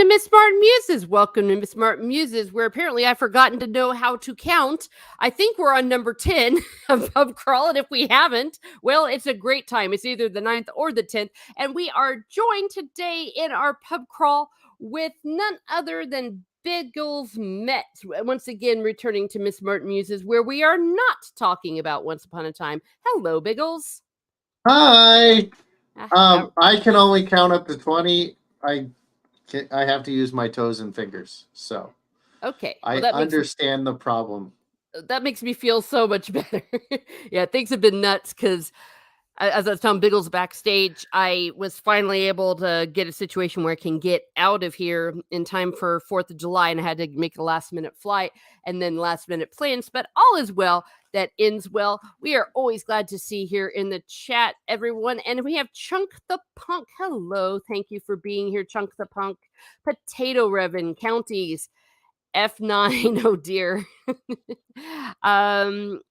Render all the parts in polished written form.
to Miss Martin Muses. Welcome to Miss Martin Muses, where apparently I've forgotten to know how to count. I think we're on number 10 of Pub Crawl, and if we haven't, well, it's a great time. It's either the 9th or the 10th, and we are joined today in our Pub Crawl with none other than Biggles Mets, once again returning to Miss Martin Muses, where we are not talking about Once Upon a Time. Hello, Biggles. Hi. Uh, I can only count up to 20. I have to use my toes and fingers. So okay, well, I understand the problem. that makes me feel so much better. Yeah, things have been nuts because as I was telling Biggles backstage, I was finally able to get a situation where I can get out of here in time for 4th of July, and I had to make a last minute flight and then last minute plans, but all is well. That ends well. We are always glad to see here in the chat, everyone. And we have Chunk the Punk. Hello. Thank you for being here, Chunk the Punk. Potato Revan Counties. F9, oh dear. um,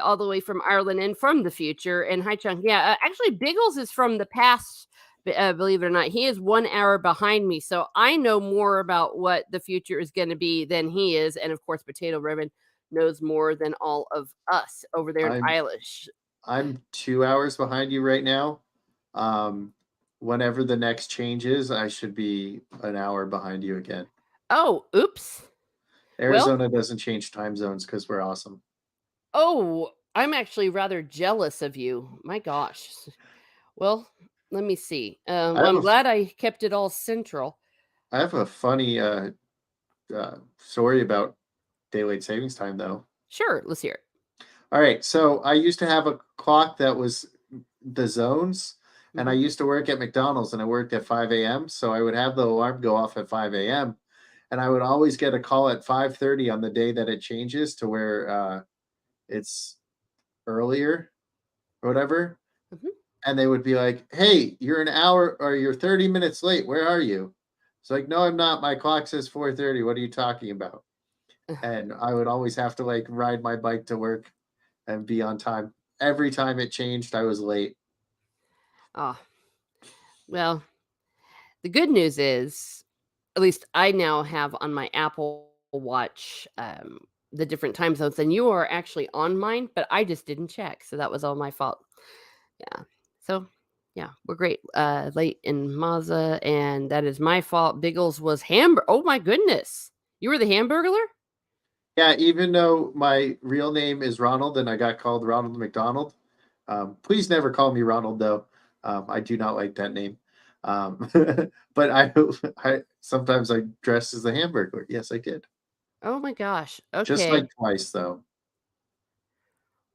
all the way from Ireland and from the future. And hi, Chunk. Yeah, actually, Biggles is from the past. Believe it or not, he is 1 hour behind me, so I know more about what the future is going to be than he is. And of course, Potato Ribbon knows more than all of us over there in I'm Eilish. I'm 2 hours behind you right now. Whenever the next change is, I should be an hour behind you again. Oh, oops. Well, Arizona doesn't change time zones because we're awesome. oh, I'm actually rather jealous of you. My gosh. Well, let me see. I Well, have I'm a glad I kept it all central. I have a funny story about daylight savings time though. Sure, let's hear it. All right, so I used to have a clock that was the zones, and I Mhm. used to work at McDonald's, and I worked at 5 a.m. So I would have the alarm go off at 5 a.m. and I would always get a call at 5:30 on the day that it changes to where it's earlier or whatever, Mhm. and they would be like, "Hey, you're an hour or you're 30 minutes late. Where are you?" It's like, "No, I'm not. My clock says 4:30. What are you talking about?" And I would always have to like ride my bike to work and be on time. Every time it changed, I was late. Ah, well, the good news is, at least I now have on my Apple Watch the different time zones, and you are actually on mine, but I just didn't check, so that was all my fault. Yeah. So, yeah, we're great. Late in Mazda, and that is my fault. Biggles was hamburger. Oh my goodness, you were the hamburglar. Yeah, even though my real name is Ronald and I got called Ronald McDonald, please never call me Ronald though. I do not like that name. Um, but I sometimes I dress as the Hamburglar. Yes, I did. Oh my gosh. Just like Okay. twice though.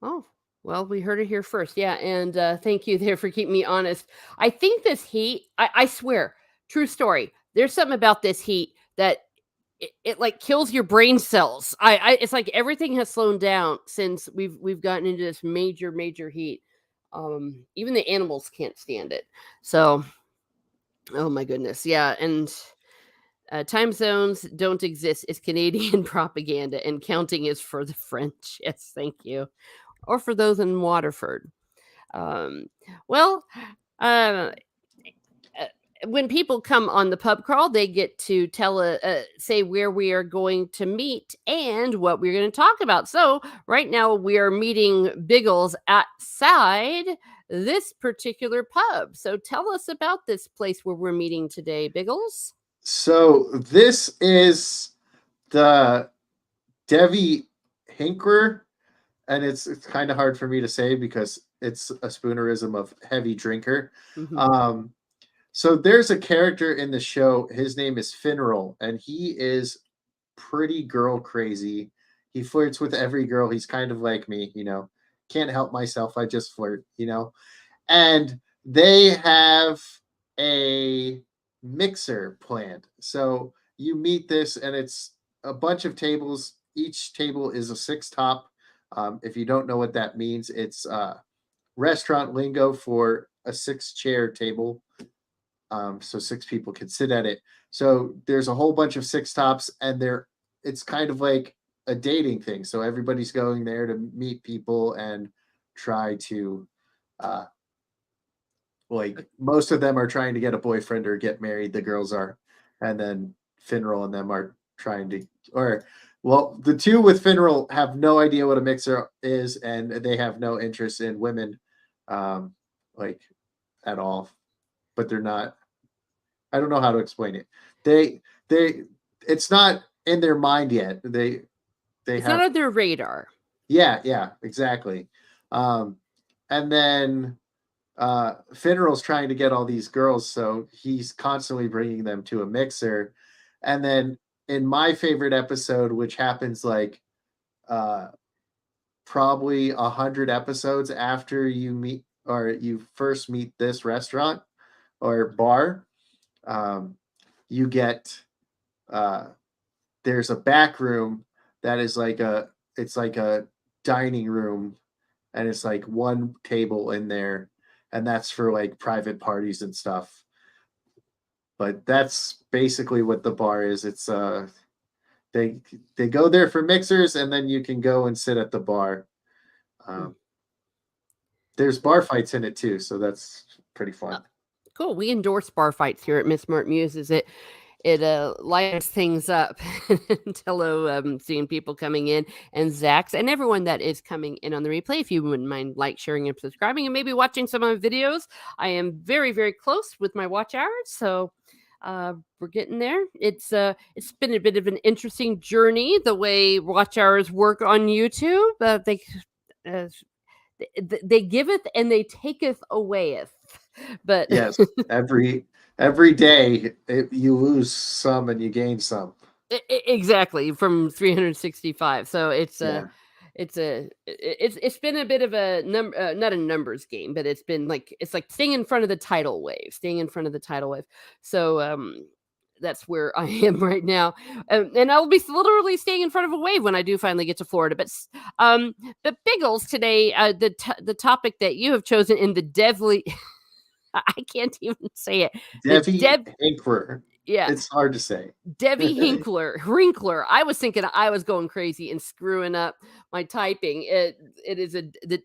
Oh, well, we heard it here first. Yeah, and thank you there for keeping me honest. I think this heat, I swear, true story. There's something about this heat that it like kills your brain cells. It's like everything has slowed down since we've gotten into this major heat. Even the animals can't stand it. So, oh my goodness, yeah, and time zones don't exist. It's Canadian propaganda, and counting is for the French. Yes, thank you, or for those in Waterford. Um, well, uh, uh, when people come on the pub crawl, they get to say where we are going to meet and what we're going to talk about. So right now we are meeting Biggles outside this particular pub. So tell us about this place where we're meeting today, Biggles. So this is the Devi Hinkler, and it's kind of hard for me to say because it's a spoonerism of heavy drinker. Hmm. Um, so there's a character in the show. His name is Finral, and he is pretty girl crazy. He flirts with every girl. He's kind of like me, you know. Can't help myself. I just flirt, you know. And they have a mixer planned. So you meet this, and it's a bunch of tables. Each table is a six top. If you don't know what that means, it's restaurant lingo for a six chair table. So six people can sit at it. So there's a whole bunch of six tops, and it's kind of like a dating thing. So everybody's going there to meet people and try to uh, like most of them are trying to get a boyfriend or get married. The girls are. and then Finral and them are trying to, or well, the two with Finral have no idea what a mixer is, and they have no interest in women, um, like at all. But they're not. I don't know how to explain it. They it's not in their mind yet. They It's not have, on their radar. yeah, exactly. Um, and then Finral's trying to get all these girls, so he's constantly bringing them to a mixer. And then in my favorite episode, which happens like uh, probably 100 episodes after you meet or you first meet this restaurant or bar, um, you get uh, there's a back room that is like it's like a dining room, and it's like one table in there, and that's for like private parties and stuff. But that's basically what the bar is. It's they they go there for mixers, and then you can go and sit at the bar. Mm. um, there's bar fights in it too, so that's pretty Uh, fun. cool. We endorse bar fights here at Miss Mart Muses. It lightens things up. Hello, seeing people coming in, and Zach's and everyone that is coming in on the replay. If you wouldn't mind like, sharing, and subscribing, and maybe watching some of my videos, I am very, very close with my watch hours. So we're getting there. It's been a bit of an interesting journey the way watch hours work on YouTube. Uh, they giveth and they taketh awayeth. But Yes, every day you lose some and you gain some. Exactly, from 365. So Yeah, it's been a bit of a not a numbers game, but it's like staying in front of the tidal wave, staying in front of the tidal wave. So that's where I am right now, and I'll be literally staying in front of a wave when I do finally get to Florida. Um, but Biggles today, the topic that you have chosen in the deadly, I can't even say it. The Devi Dev, Inkwer. yeah, It's hard to say. Devi Hinkler. I was thinking I was going crazy and screwing up my typing. It is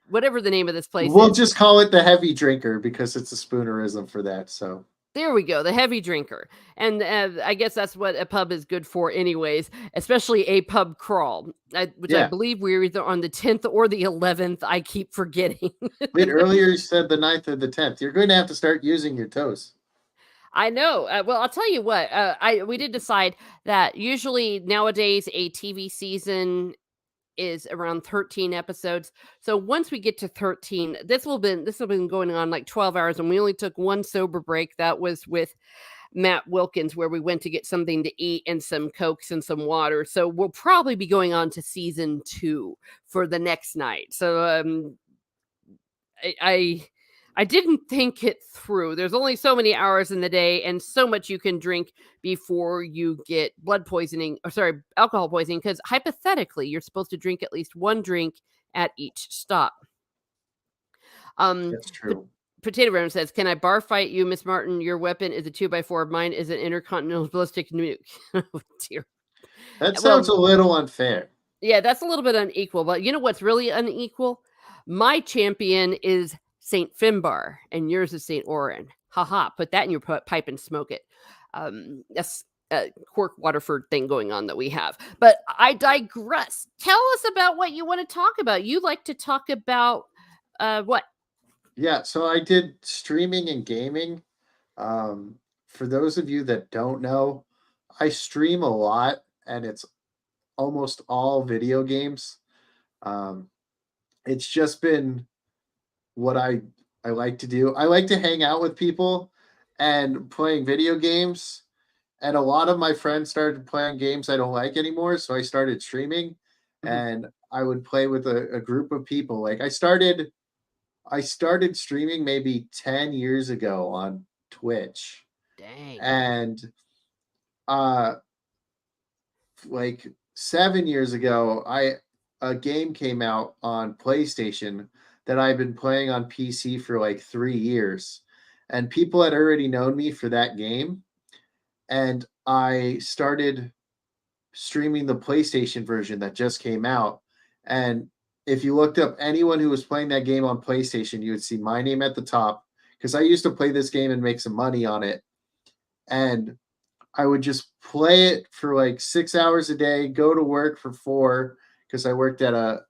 whatever the name of this place We'll is. just call it the heavy drinker because it's a spoonerism for that. So There we go, the heavy drinker, and I guess that's what a pub is good for, anyways. Especially a pub crawl, which I yeah. believe we're either on the 10th or the 11th. I keep forgetting. Wait, earlier you said the 9th or the 10th. You're going to have to start using your toes. I know. Well, I'll tell you what. I We did decide that usually nowadays a TV season is around 13 episodes. So once we get to 13, this will been going on like 12 hours, and we only took one sober break. That was with Matt Wilkins, where we went to get something to eat and some cokes and some water. So we'll probably be going on to season 2 for the next night. So I, I I didn't think it through. There's only so many hours in the day and so much you can drink before you get blood poisoning, or sorry, alcohol poisoning, because hypothetically, you're supposed to drink at least one drink at each stop. Um, That's Pot- true. Potato Ram says, "Can I bar fight you, Miss Martin? Your weapon is a 2x4. Mine is an intercontinental ballistic nuke." Oh, dear. That sounds Well, a little unfair. yeah, that's a little bit unequal, but you know what's really unequal? My champion is Saint Finbar, and yours is Saint Oran. Haha! Put that in your pipe and smoke it. That's a Cork Waterford thing going on that we have. But I digress. Tell us about what you want to talk about. You like to talk about what? Yeah, so I did streaming and gaming. For those of you that don't know, I stream a lot and it's almost all video games. Um, it's just been what I like to do. I like to hang out with people and playing video games. And a lot of my friends started playing games I don't like anymore, so I started streaming, Mhm. and I would play with a group of people. Like I started streaming maybe 10 years ago on Twitch. Dang. And uh like 7 years ago, I a game came out on PlayStation that I've been playing on PC for like 3 years. And people had already known me for that game, and I started streaming the PlayStation version that just came out. And if you looked up anyone who was playing that game on PlayStation, you would see my name at the top because I used to play this game and make some money on it. And I would just play it for like 6 hours a day, go to work for 4 because I worked at a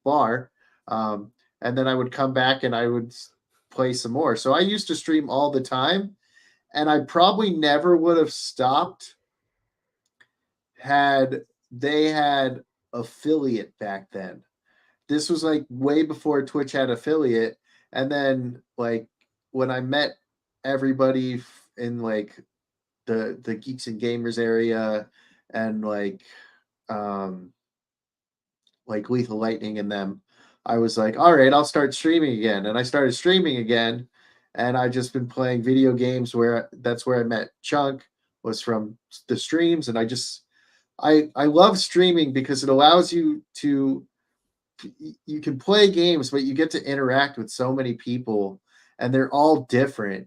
bar, um, and then I would come back and I would play some more. So I used to stream all the time, and I probably never would have stopped had they had affiliate back then. This was like way before Twitch had affiliate, and then like when I met everybody in the geeks and gamers area and um Lethal Lightning and them, I was like, all right, I'll start streaming again. And I started streaming again, and I just been playing video games where that's where I met Chunk was from the streams. And I love streaming because it allows you to you can play games, but you get to interact with so many people and they're all different.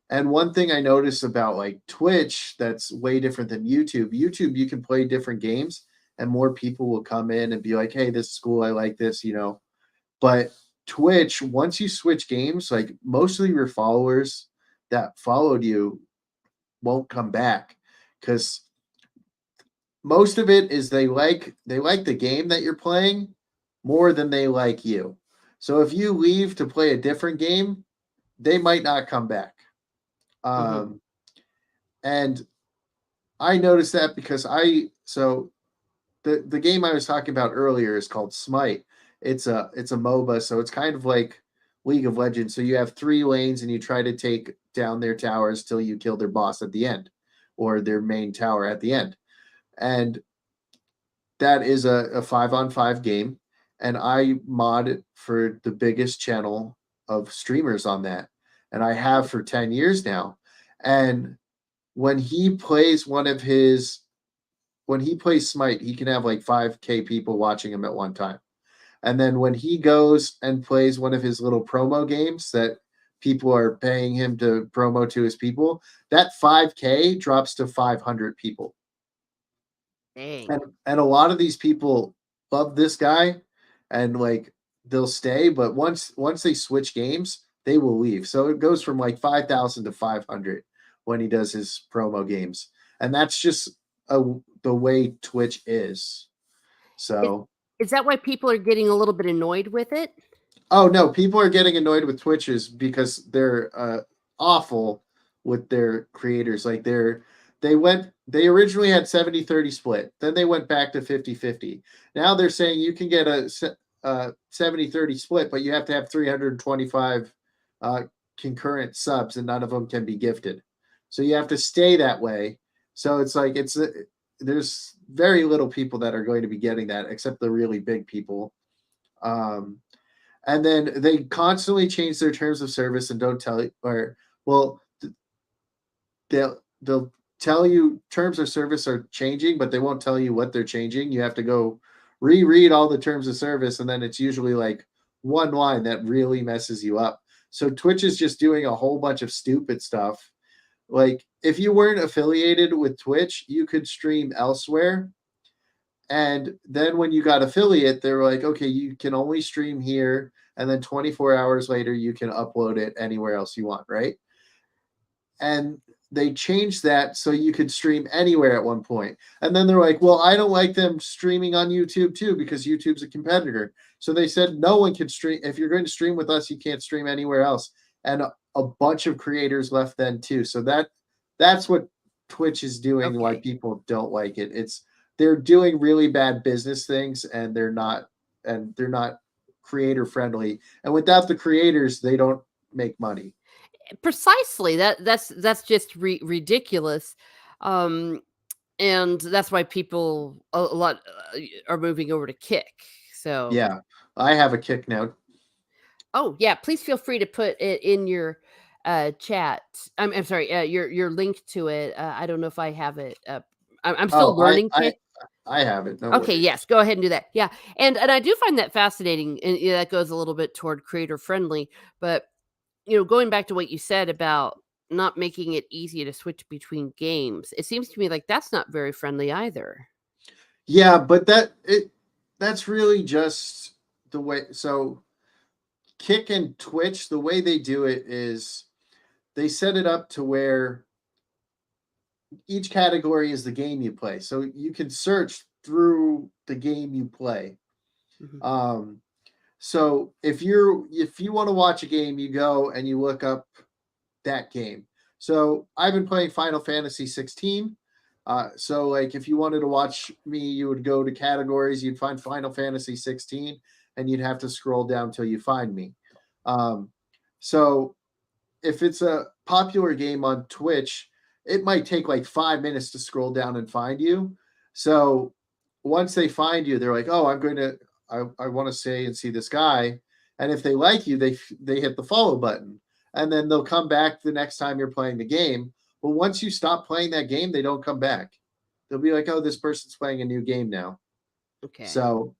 And one thing I noticed about like Twitch that's way different than YouTube, YouTube, you can play different games and more people will come in and be like, hey, this is cool. I like this, you know. But Twitch, once you switch games, like most of your followers that followed you won't come back because most of it is they like the game that you're playing more than they like you. So if you leave to play a different game, they might not come back. Hmm. Um, and I noticed that because the game I was talking about earlier is called Smite. It's a MOBA, so it's kind of like League of Legends. So you have 3 lanes and you try to take down their towers till you kill their boss at the end, or their main tower at the end. And that is a 5-on-5 game. And I mod it for the biggest channel of streamers on that. And I have for 10 years now. And when he plays one of his when he plays Smite, he can have like 5K people watching him at one time. And then when he goes and plays one of his little promo games that people are paying him to promo to his people, that 5K drops to 500 people. Dang. And a lot of these people love this guy and like they'll stay, but once they switch games, they will leave. So it goes from like 5,000 to 500 when he does his promo games. And that's just the way Twitch is. Is, So, is that why people are getting a little bit annoyed with it? oh no, people are getting annoyed with Twitches because they're awful with their creators. Like they originally had 70-30 split. Then they went back to 50-50. Now they're saying you can get a 70-30 split, but you have to have 325 uh, concurrent subs and none of them can be gifted. So you have to stay that way. So it's like there's very little people that are going to be getting that except the really big people. Um, and then they constantly change their terms of service and don't tell you, or well, they'll tell you terms of service are changing, but they won't tell you what they're changing. You have to go reread all the terms of service, and then it's usually like one line that really messes you up. So Twitch is just doing a whole bunch of stupid stuff. Like if you weren't affiliated with Twitch, you could stream elsewhere. And then when you got affiliate, they were like, okay, you can only stream here. And then 24 hours later, you can upload it anywhere else you want, right? And they changed that so you could stream anywhere at one point. And then they're like, well, I don't like them streaming on YouTube too because YouTube's a competitor. So they said no one can stream. If you're going to stream with us, you can't stream anywhere else. And a bunch of creators left then too. So that's what Twitch is doing. Why Okay. people don't like it. They're doing really bad business things, and they're not creator friendly. And without the creators, they don't make money. Precisely. That's just ridiculous. Um, and that's why people a lot are moving over to Kick. So, Yeah, I have a kick now. oh yeah, please feel free to put it in your chat. I'm sorry, your link to it. I don't know if I have it up. I'm still Oh, I learning I Kick. I have it. No Okay, worries. yes, go ahead and do that. Yeah, and I do find that fascinating, and yeah, that goes a little bit toward creator friendly. But going back to what you said about not making it easy to switch between games, it seems to me like that's not very friendly either. Yeah, but that's really just the way. So Kick and Twitch, the way they do it is they set it up to where each category is the game you play. So you can search through the game you play. Mhm. Um, so if you want to watch a game, you go and you look up that game. So I've been playing Final Fantasy 16. So like if you wanted to watch me, you would go to categories, you'd find Final Fantasy 16, and you'd have to scroll down till you find me. Um, so if it's a popular game on Twitch, it might take like 5 minutes to scroll down and find you. So once they find you, they're like, "Oh, I want to say and see this guy." And if they like you, they hit the follow button, and then they'll come back the next time you're playing the game. But once you stop playing that game, they don't come back. They'll be like, "Oh, this person's playing a new game now." Okay. So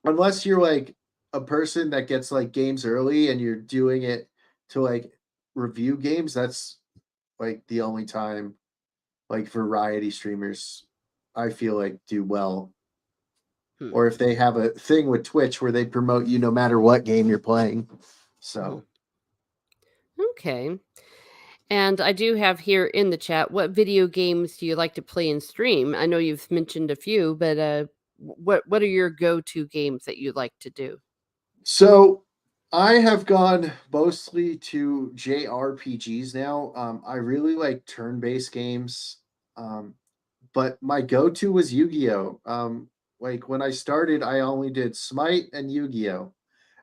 unless you're like a person that gets like games early and you're doing it to like review games, that's like the only time like variety streamers I feel like do well. Hmm. Or if they have a thing with Twitch where they promote you no matter what game you're playing. Mhm. So Okay. And I do have here in the chat, what video games do you like to play and stream? I know you've mentioned a few, but what are your go-to games that you like to do? so I have gone mostly to JRPGs now. I really like turn-based games. Um, but my go-to was Yu-Gi-Oh. Like when I started, I only did Smite and Yu-Gi-Oh,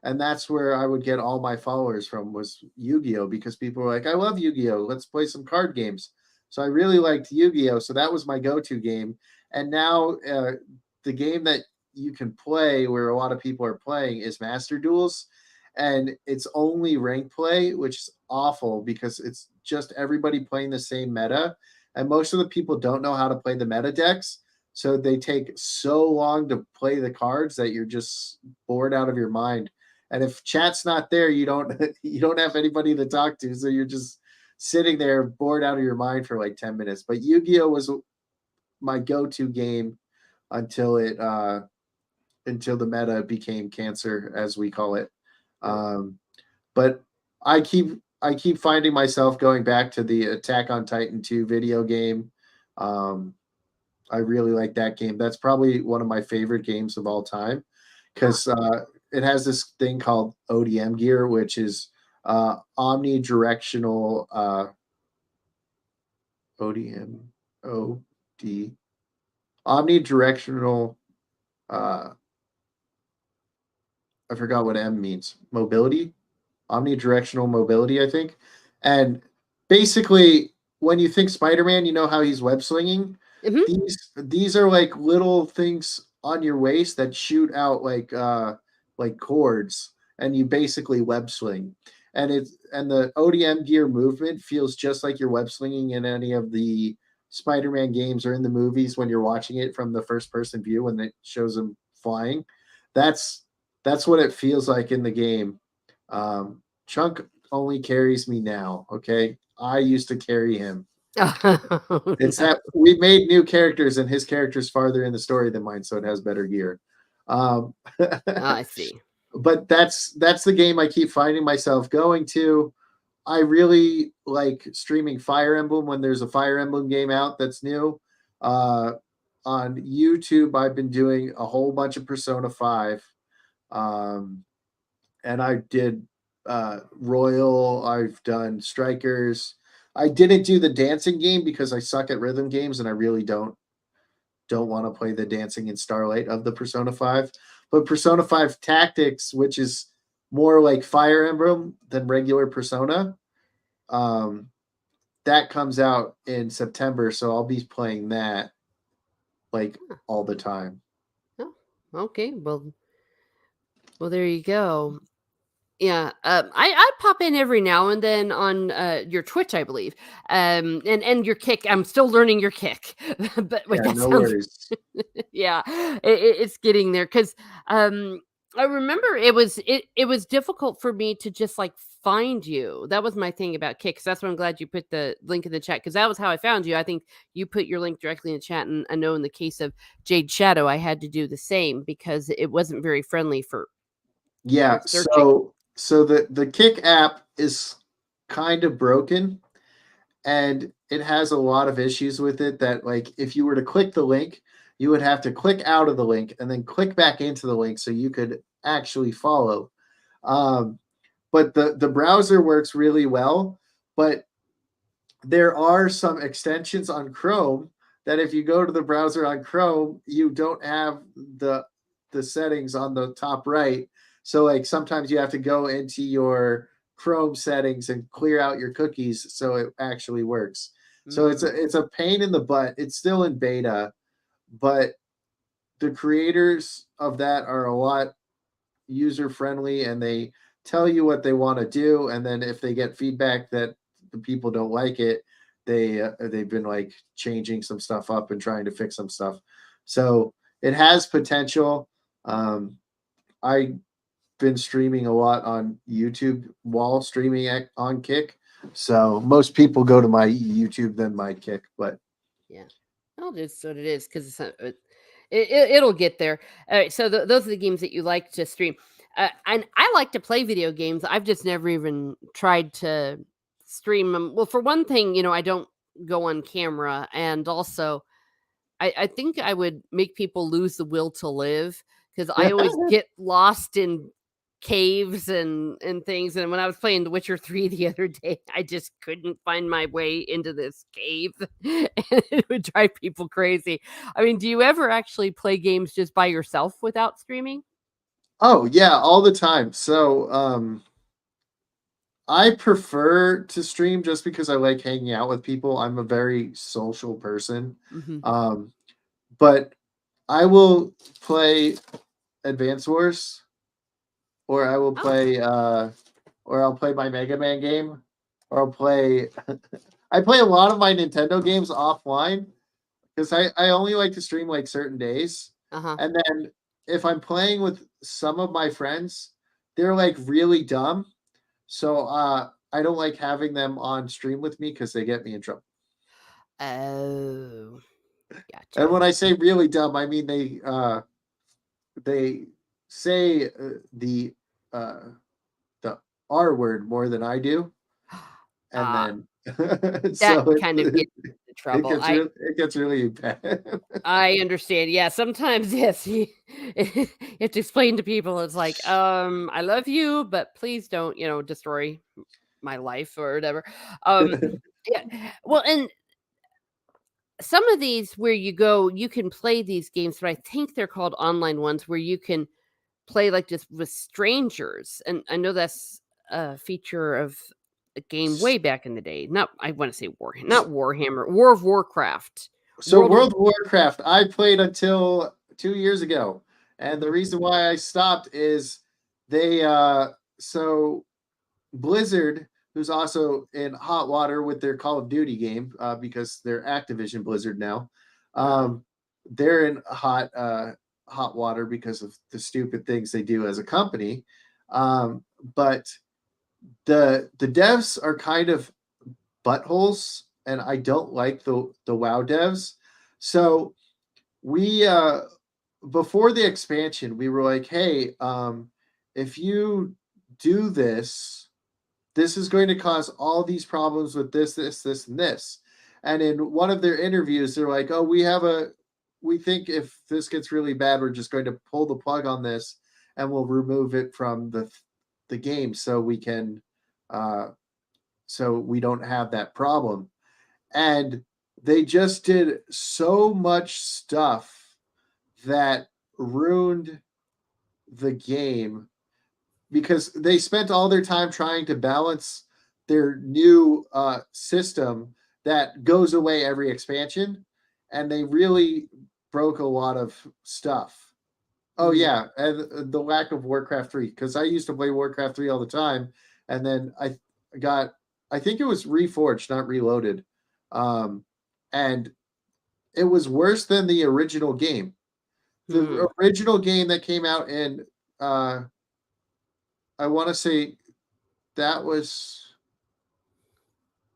and that's where I would get all my followers from was Yu-Gi-Oh because people were like, "I love Yu-Gi-Oh. Let's play some card games." So I really liked Yu-Gi-Oh. So that was my go-to game. And now the game that you can play where a lot of people are playing is Master Duels, and it's only rank play, which is awful because it's just everybody playing the same meta and most of the people don't know how to play the meta decks. So they take so long to play the cards that you're just bored out of your mind. And if chat's not there, you don't you don't have anybody to talk to, so you're just sitting there bored out of your mind for like 10 minutes. But Yu-Gi-Oh was my go-to game until it until the meta became cancer, as we call it. Hmm. Um, but I keep finding myself going back to the Attack on Titan 2 video game. Um, I really like that game. That's probably one of my favorite games of all time Huh. because it has this thing called ODM gear, which is omnidirectional ODM OD omnidirectional. Uh, I forgot what M means. Mobility, omnidirectional mobility, I think. And basically, when you think Spider-Man, you know how he's web slinging. Hmm. These are like little things on your waist that shoot out like cords, and you basically web sling. And the ODM gear movement feels just like you're web slinging in any of the Spider-Man games or in the movies when you're watching it from the first person view when it shows him flying. That's that's what it feels like in the game. Chunk only carries me now. Okay, I used to carry him. Oh, It's no. that we made new characters, and his character's farther in the story than mine, so it has better gear. Um, I see. but that's the game I keep finding myself going to. I really like streaming Fire Emblem when there's a Fire Emblem game out that's new. Uh, on YouTube, I've been doing a whole bunch of Persona 5. Um, and I did Royal. I've done Strikers. I didn't do the dancing game because I suck at rhythm games, and I really don't want to play the dancing in Starlight of the Persona 5. But Persona 5 Tactics, which is more like Fire Emblem than regular Persona, um, that comes out in September, so I'll be playing that like Huh. all the time. Oh, okay. Well, there you go. Yeah, I pop in every now and then on your Twitch, I believe, and your Kick. I'm still learning your Kick, but wait, Yeah, that no sounds worries. yeah, it's getting there because um, I remember it was difficult for me to just like find you. That was my thing about Kick. 'Cause that's why I'm glad you put the link in the chat because that was how I found you. I think you put your link directly in the chat, and I know in the case of Jade Shadow, I had to do the same because it wasn't very friendly for Yeah, searching. so the Kick app is kind of broken and it has a lot of issues with it that, like, if you were to click the link, you would have to click out of the link and then click back into the link so you could actually follow. Um, but the browser works really well, but there are some extensions on Chrome that if you go to the browser on Chrome, you don't have the settings on the top right. So like sometimes you have to go into your Chrome settings and clear out your cookies so it actually works. So Mm. it's a pain in the butt. It's still in beta, but the creators of that are a lot user friendly and they tell you what they want to do, and then if they get feedback that the people don't like it, they've been like changing some stuff up and trying to fix some stuff. So it has potential. I've been streaming a lot on YouTube while streaming on Kick, so most people go to my YouTube than my Kick. But Yeah. Well, it is what it is because it'll get there. All right, so those are the games that you like to stream. And I like to play video games. I've just never even tried to stream them. Well, for one thing, I don't go on camera, and also I think I would make people lose the will to live because I always get lost in caves and things. And when I was playing The Witcher 3 the other day, I just couldn't find my way into this cave, and it would drive people crazy. I mean, do you ever actually play games just by yourself without streaming? oh yeah, all the time. So I prefer to stream just because I like hanging out with people. I'm a very social person. Mhm. Um, but I will play Advance Wars, or I will Oh, play or I'll play my Mega Man game, or I'll play I play a lot of my Nintendo games offline because I only like to stream like certain days. uh-huh. And then if I'm playing with some of my friends, they're like really dumb. So I don't like having them on stream with me because they get me in trouble. Oh, And gotcha. when I say really dumb, I mean they say uh, the R word more than I do, and Ah, then that so kind of gets into it trouble. gets it gets really bad. I understand. Yeah, sometimes yes, you have to explain to people. It's like, I love you, but please don't, destroy my life or whatever. Um, yeah. Well, and some of these where you go, you can play these games, but I think they're called online ones where you can play like just with strangers, and I know that's a feature of a game way back in the day. Not, I want to say not Warhammer, War of Warcraft, So World of. World of Warcraft, I played until 2 years ago, and the Mhm. reason why I stopped is they so Blizzard, who's also in hot water with their Call of Duty game, because they're Activision Blizzard now. Uh-oh. They're in hot water because of the stupid things they do as a company. But the devs are kind of buttholes, and I don't like the WoW devs. So we before the expansion, we were like, hey, if you do this, this is going to cause all these problems with this, and this. And in one of their interviews, they're like, oh, we think if this gets really bad, we're just going to pull the plug on this and we'll remove it from the game so we can uh so we don't have that problem. And they just did so much stuff that ruined the game because they spent all their time trying to balance their new system that goes away every expansion, and they really broke a lot of stuff. Oh Mm. yeah, and the lack of Warcraft 3, because I used to play Warcraft 3 all the time, and then got I think it was Reforged, not Reloaded, um, and it was worse than the original game. The Hmm. original game that came out in uh, I want to say that was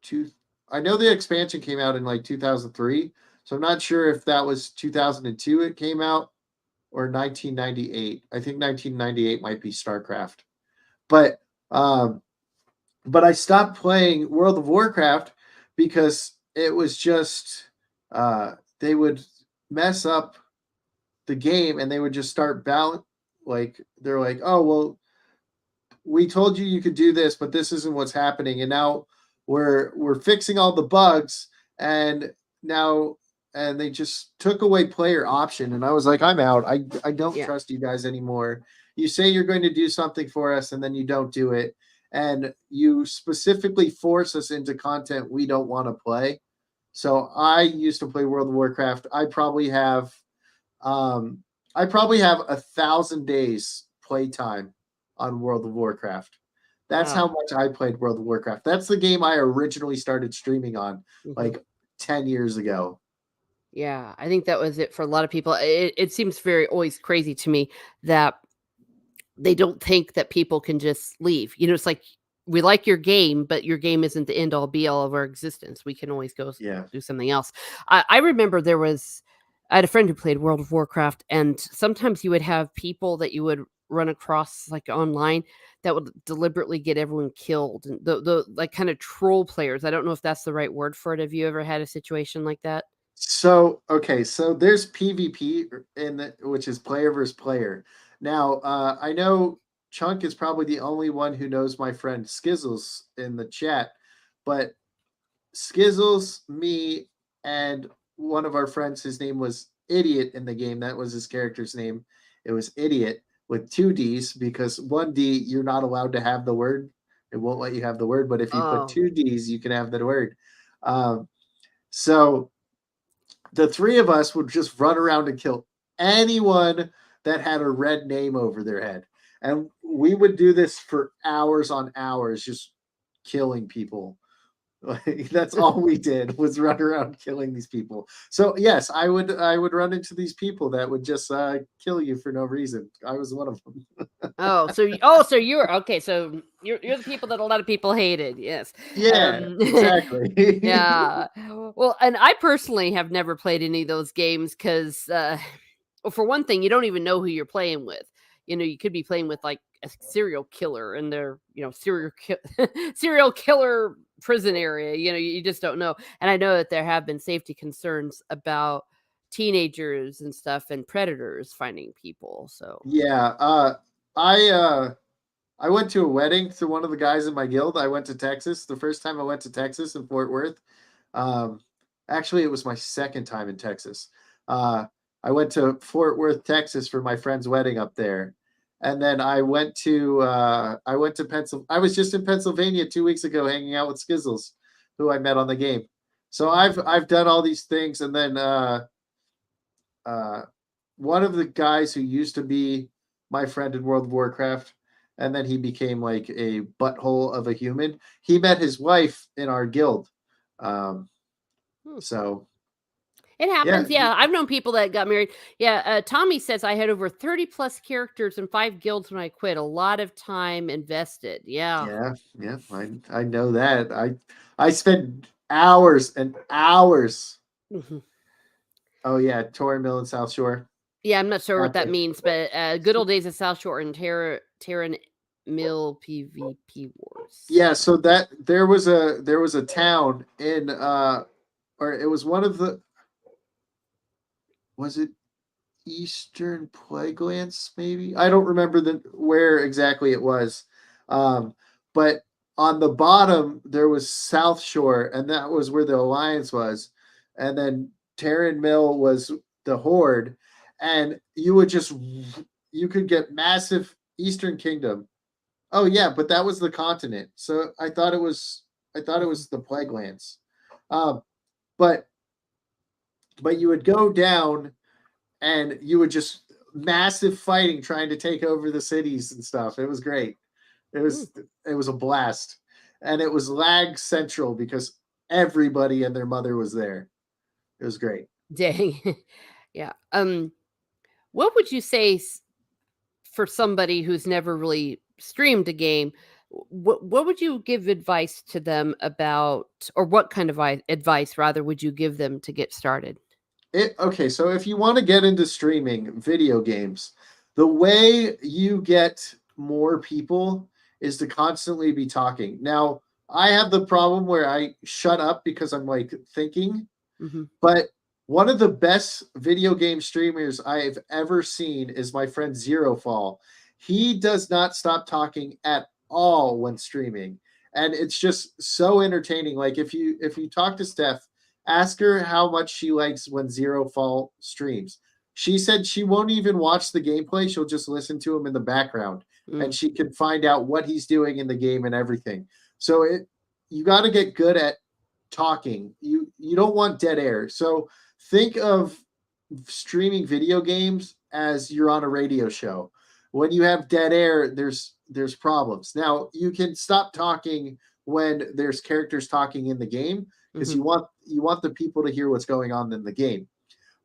two. I know the expansion came out in like 2003, so I'm not sure if that was 2002 it came out or 1998. I think 1998 might be StarCraft. But um, but I stopped playing World of Warcraft because it was just they would mess up the game and they would just start balance like they're like, oh well, we told you you could do this, but this isn't what's happening, and now we're fixing all the bugs, and now and they just took away player option, and I was like, I'm out. I don't Yeah. trust you guys anymore. You say you're going to do something for us, and then you don't do it, and you specifically force us into content we don't want to play. So I used to play World of Warcraft. Um, I probably have 1,000 days playtime on World of Warcraft. That's how Wow. much I played World of Warcraft. That's the game I originally started streaming on Mhm. like 10 years ago. Yeah, I think that was it for a lot of people. It seems very always crazy to me that they don't think that people can just leave. It's like we like your game, but your game isn't the end all be all of our existence. We can always go Yeah. do something else. I remember I had a friend who played World of Warcraft, and sometimes you would have people that you would run across like online that would deliberately get everyone killed, and the like kind of troll players. I don't know if that's the right word for it. Have you ever had a situation like that? So okay, so there's PvP in the which is player versus player. Now, I know Chunk is probably the only one who knows my friend Skizzles in the chat, but Skizzles, me, and one of our friends, his name was Idiot in the game. That was his character's name. It was Idiot with two D's because one D, you're not allowed to have the word. It won't let you have the word. But if you put Oh, two D's, you can have the word. Um, so the three of us would just run around and kill anyone that had a red name over their head. And we would do this for hours on hours, just killing people. Like, that's all we did was run around killing these people. So yes, I would run into these people that would just kill you for no reason. I was one of them. so you're okay. So you're the people that a lot of people hated. Yes. Yeah, Um, exactly. yeah. Well, and I personally have never played any of those games because, well, for one thing, you don't even know who you're playing with. You could be playing with like a serial killer in their, serial killer prison area. You just don't know. And I know that there have been safety concerns about teenagers and stuff and predators finding people. So, Yeah, I uh, I went to a wedding to one of the guys in my guild. I went to Texas. The first time I went to Texas in Fort Worth. Um, Actually, it was my second time in Texas. Uh, I went to Fort Worth, Texas for my friend's wedding up there. And then I went to Pennsylvania. I was just in Pennsylvania 2 weeks ago hanging out with Skizzles, who I met on the game. So I've done all these things, and then uh, one of the guys who used to be my friend in World of Warcraft, and then he became like a butthole of a human. He met his wife in our guild. Um, hmm. so It yeah, happens, yeah, I've known people that got married. Yeah, Tommy says, "I had over 30 plus characters and 5 guilds when I quit, a lot of time invested." Yeah. yeah. I know that. I spent hours and hours. Mhm. Oh yeah, Tory Mill and South Shore. Yeah, I'm not sure what Got that there. means, but, good old days of South Shore and Terran Mill PvP wars. Yeah, so that there was a town in or it was one of the was it Eastern Plaguelands, maybe. I don't remember where exactly it was, but on the bottom there was South Shore, and that was where the Alliance was, and then Terran Mill was the Horde, and you could get massive Eastern Kingdom. Oh yeah, but that was the continent. So I thought it was Mhm. the Plaguelands, um, but you would go down and you would just massive fighting trying to take over the cities and stuff. It was great. It Mm, was it was a blast. And it was lag central because everybody and their mother was there. It was great. dang. Yeah, what would you say for somebody who's never really streamed a game, what would you give advice to them about, or what kind of advice rather would you give them to get started? Okay, so if you want to get into streaming video games, the way you get more people is to constantly be talking. Now, I have the problem where I shut up because I'm like thinking. Hmm. But one of the best video game streamers I've ever seen is my friend Zero Fall. He does not stop talking at all when streaming. And it's just so entertaining. Like if you talk to Steph, ask her how much she likes when Zero Fall streams. She said she won't even watch the gameplay, she'll just listen to him in the background and Mm. she can find out what he's doing in the game and everything. So it you got to get good at talking. You don't want dead air. So think of streaming video games as you're on a radio show. When you have dead air, there's problems. Now you can stop talking when there's characters talking in the game because Hmm. you want the people to hear what's going on in the game.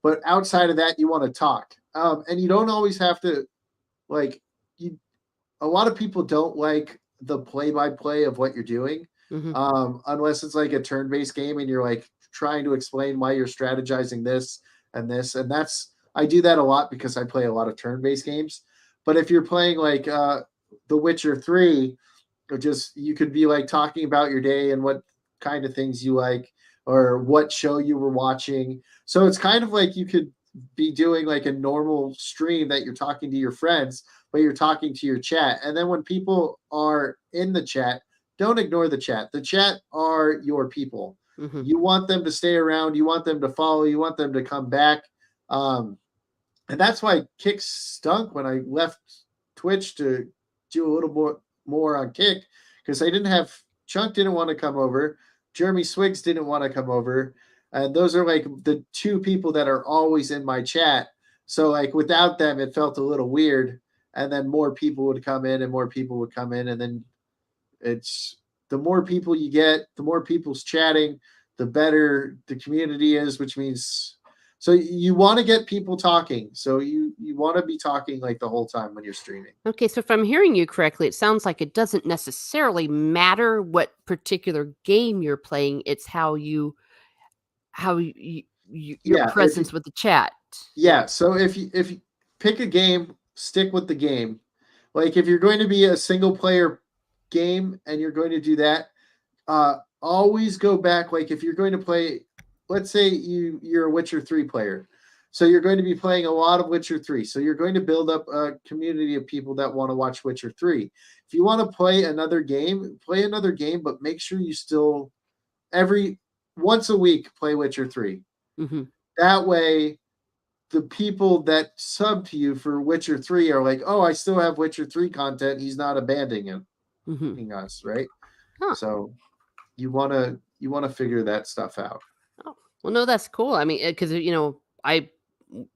But outside of that, you want to talk, and you don't always have to like you a lot of people don't like the play by play of what you're doing, Hmm. unless it's like a turn based game and you're like trying to explain why you're strategizing this and this. And I do that a lot because I play a lot of turn based games. But if you're playing like The Witcher 3, or just you could be like talking about your day and what kind of things you like or what show you were watching. So it's kind of like you could be doing like a normal stream that you're talking to your friends, but you're talking to your chat. And then when people are in the chat, don't ignore the chat. The chat are your people. Hmm. You want them to stay around, you want them to follow, you want them to come back. Um, and that's why Kick stunk when I left Twitch to do a little more on Kick because I didn't have Chunk didn't want to come over, Jeremy Swigs didn't want to come over, and those are like the two people that are always in my chat. So like without them, it felt a little weird. And then more people would come in, and more people would come in, and then it's the more people you get, the more people's chatting, the better the community is, which means so you want to get people talking. So you want to be talking like the whole time when you're streaming. Okay, so if I'm hearing you correctly, it sounds like it doesn't necessarily matter what particular game you're playing. It's how your Yeah, if presence with the chat. Yeah. yeah, so if you pick a game, stick with the game. Like if you're going to be a single player game and you're going to do that, always go back. Like if you're going to play, let's say you're a Witcher 3 player, so you're going to be playing a lot of Witcher 3, so you're going to build up a community of people that want to watch Witcher 3. If you want to play another game, but make sure you still every once a week play Witcher 3. Hmm. That way the people that sub to you for Witcher 3 are like, oh, I still have Witcher 3 content, he's not abandoning Hmm. us, right? Huh. So you want to figure that stuff out. Oh, well, no, that's cool. I mean, because I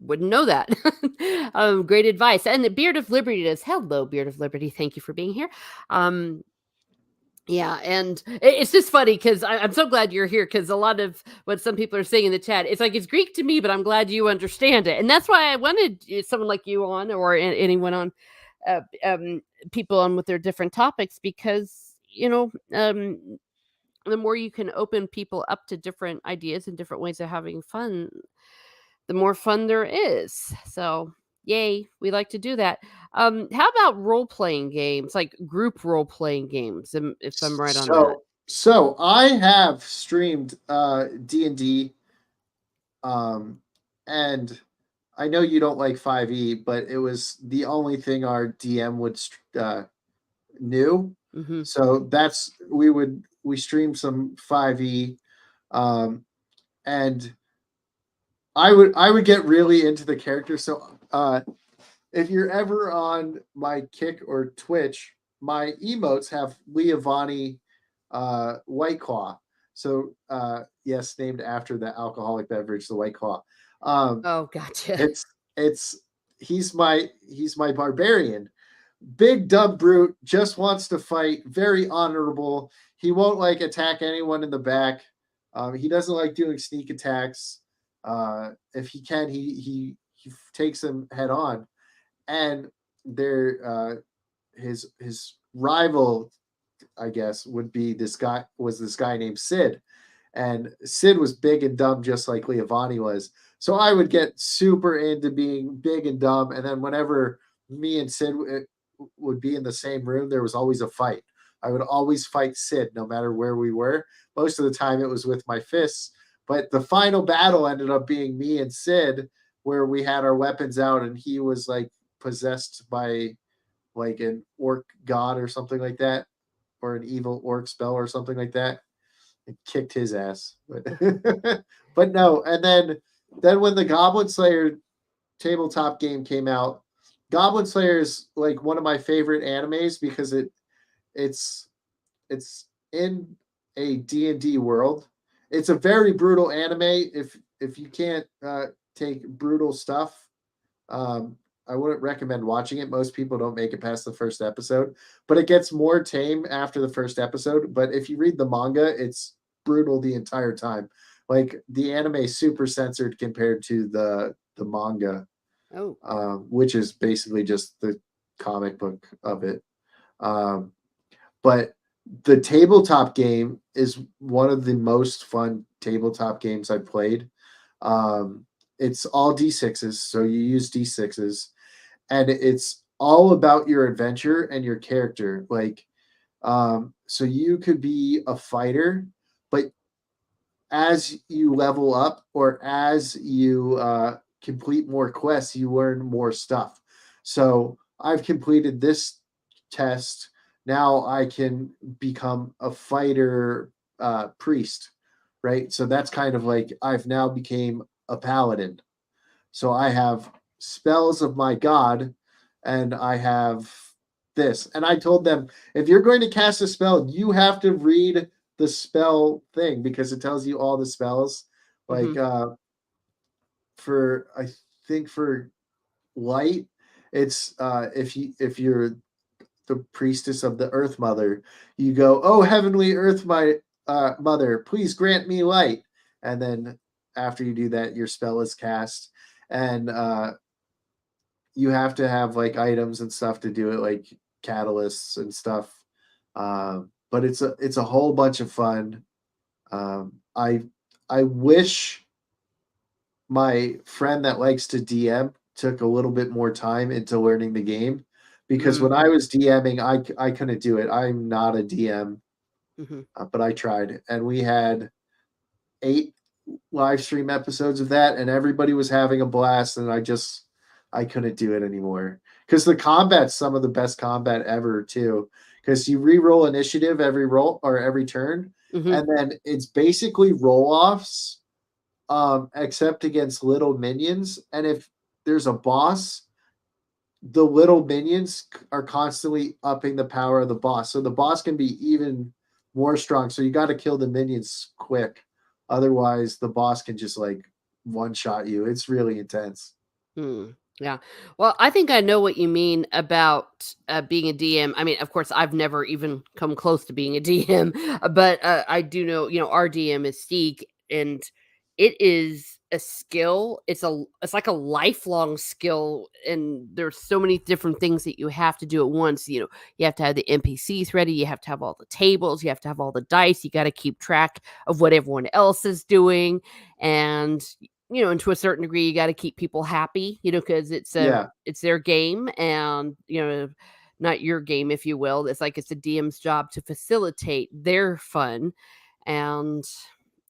wouldn't know that. Great advice. And the Beard of Liberty does. Hello, Beard of Liberty. Thank you for being here. Um, yeah, and it's just funny because I'm so glad you're here because a lot of what some people are saying in the chat, it's like it's Greek to me, but I'm glad you understand it, and that's why I wanted someone like you on or anyone on, uh, um, people on with their different topics because the more you can open people up to different ideas and different ways of having fun, the more fun there is. So, yay, we like to do that. How about role playing games, like group role playing games? If I'm right on that. So I have streamed D&D, um and I know you don't like 5e, but it was the only thing our DM would knew. Hmm. So we stream some 5e, um and I would get really into the character. So if you're ever on my Kick or Twitch, my emotes have Leavanti White Claw. So yes, named after the alcoholic beverage, the White Claw. Um, Oh, gotcha. it's he's my barbarian. Big dumb brute, just wants to fight, very honorable. He won't like attack anyone in the back. He doesn't like doing sneak attacks. If he can, he takes them head on. And their his rival, I guess, was this guy named Sid. And Sid was big and dumb just like Leavanti was. So I would get super into being big and dumb. And then whenever me and Sid would be in the same room, there was always a fight. I would always fight Sid no matter where we were. Most of the time it was with my fists, but the final battle ended up being me and Sid, where we had our weapons out and he was like possessed by like an orc god or something like that, or an evil orc spell or something like that, and kicked his ass. But but no, and then when the Goblin Slayer tabletop game came out, Goblin Slayer is like one of my favorite animes because it's it's in a D&D world. It's a very brutal anime. If you can't take brutal stuff, um, I wouldn't recommend watching it. Most people don't make it past the first episode, but it gets more tame after the first episode. But if you read the manga, it's brutal the entire time. Like the anime is super censored compared to the manga, Oh. which is basically just the comic book of it. Um, but the tabletop game is one of the most fun tabletop games I've played. Um, it's all D6s, so you use D6s, and it's all about your adventure and your character. Like, so you could be a fighter, but as you level up or as you complete more quests, you learn more stuff. So I've completed this test. Now I can become a fighter priest, right? So that's kind of like I've now became a paladin. So I have spells of my god, and I have this. And I told them, if you're going to cast a spell, you have to read the spell thing because it tells you all the spells. Like Mhm. for I think for light, it's if you're the priestess of the Earth Mother, you go, "Oh heavenly Earth my mother, please grant me light." And then after you do that, your spell is cast. And you have to have like items and stuff to do it, like catalysts and stuff. But it's a whole bunch of fun. Um, I I wish my friend that likes to DM took a little bit more time into learning the game, because Mm. when I was DMing, I couldn't do it. I'm not a DM, Mhm. but I tried, and we had 8 live stream episodes of that, and everybody was having a blast, and I couldn't do it anymore because the combat's some of the best combat ever too. Because you re-roll initiative every roll or every turn, Mhm. and then it's basically roll-offs, except against little minions. And if there's a boss, the little minions are constantly upping the power of the boss. So the boss can be even more strong. So you got to kill the minions quick. Otherwise, the boss can just like one shot you. It's really intense. Hmm. Yeah. Well, I think I know what you mean about being a DM. I mean, of course, I've never even come close to being a DM, but I do know, our DM is Steak, and it is a skill. It's like a lifelong skill, and there's so many different things that you have to do at once. You have to have the NPCs ready. You have to have all the tables. You have to have all the dice. You got to keep track of what everyone else is doing, and and to a certain degree, you gotta keep people happy, because Yeah. it's their game and, not your game, if you will. It's like it's the DM's job to facilitate their fun, and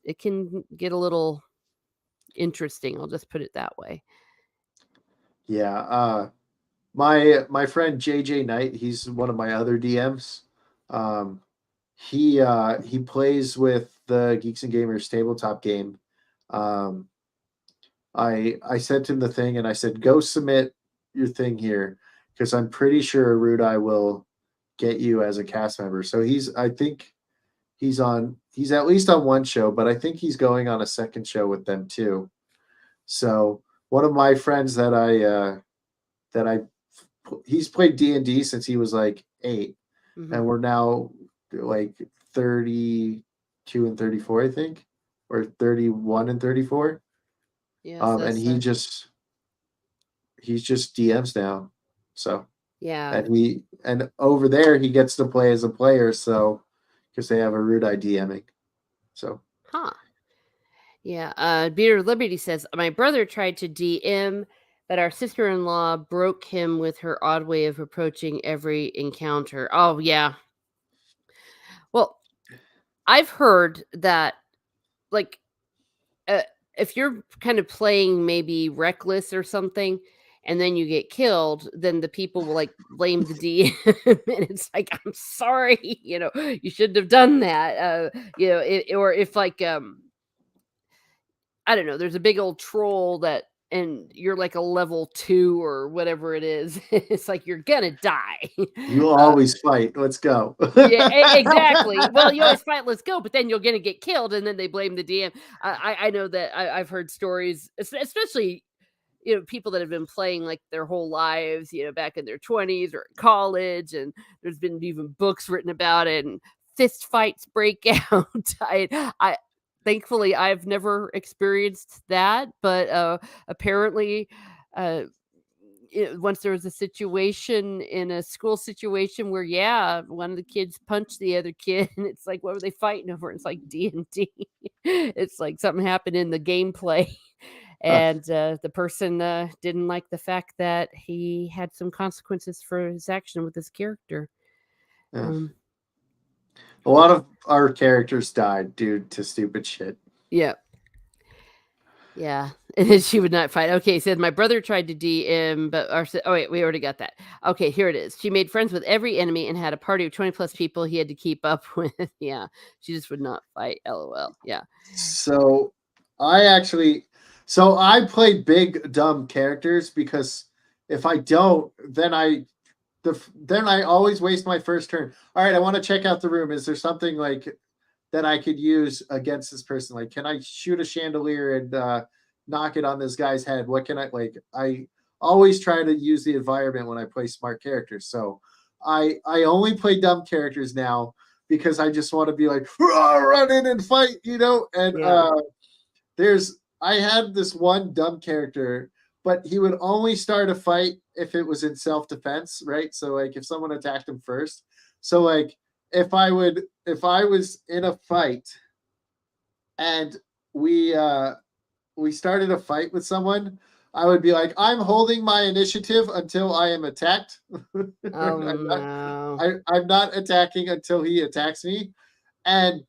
it can get a little interesting, I'll just put it that way. Yeah. My friend JJ Knight, he's one of my other DMs. Um, he plays with the Geeks and Gamers tabletop game. Um, I sent him the thing and I said, go submit your thing here because I'm pretty sure Rudai will get you as a cast member. So I think he's at least on one show, but I think he's going on a second show with them too. So one of my friends that I he's played D&D since he was like 8, and Mhm. we're now like 32 and 34, I think, or 31 and 34. Yes, And that's, he's just DMs now. So, yeah. and over there he gets to play as a player, so because they have a rude DMing. So, Huh. Yeah, Beer Liberty says, "My brother tried to DM, but our sister-in-law broke him with her odd way of approaching every encounter." Oh, yeah. Well, I've heard that, like, uh, if you're kind of playing maybe reckless or something, and then you get killed, then the people will, like, blame the DM, and it's like, "I'm sorry, you shouldn't have done that," or if, like, I don't know, there's a big old troll that and you're like a level 2 or whatever it is, it's like, you're gonna die. You Uh, always fight. Let's go. yeah, exactly. Well, you always fight, "Let's go," but then you're gonna get killed, and then they blame the DM. I know that I've heard stories, especially, people that have been playing, like, their whole lives, back in their 20s or in college, and there's been even books written about it, and fist fights break out. I thankfully, I've never experienced that, but, apparently, uh, once there was a situation in a school situation where, yeah, one of the kids punched the other kid, and it's like, what were they fighting over? It's like D&D. It's like something happened in the gameplay, Uh, and, the person, didn't like the fact that he had some consequences for his action with his character. yeah. Um, A lot of our characters died due to stupid shit. yeah. Yeah, and then she would not fight. Okay, said my brother tried to DM, but oh wait, we already got that. Okay, here it is. She made friends with every enemy and had a party of 20 plus people he had to keep up with. Yeah, she just would not fight. LOL. Yeah. So I actually, so I play big dumb characters because if I don't, then I always waste my first turn. All right, I want to check out the room. Is there something like that I could use against this person? Like, can I shoot a chandelier and knock it on this guy's head? What can I like? I always try to use the environment when I play smart characters. So I only play dumb characters now because I just want to be like run in and fight, And Yeah. there's I had this one dumb character, but he would only start a fight if it was in self defense, right? So like if someone attacked him first. So like if I was in a fight and we uh we started a fight with someone, I would be like, I'm holding my initiative until I am attacked. Oh no. I'm not attacking until he attacks me. And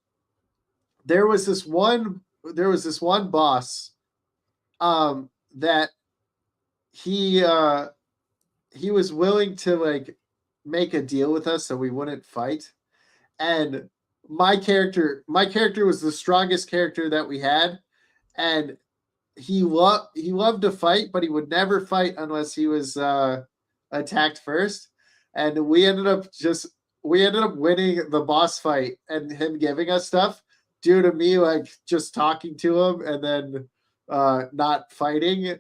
there was this one there was this one boss that he he was willing to like make a deal with us so we wouldn't fight. And my character was the strongest character that we had, and he loved to fight, but he would never fight unless he was attacked first. And we ended up winning the boss fight and him giving us stuff due to me like just talking to him and then not fighting. And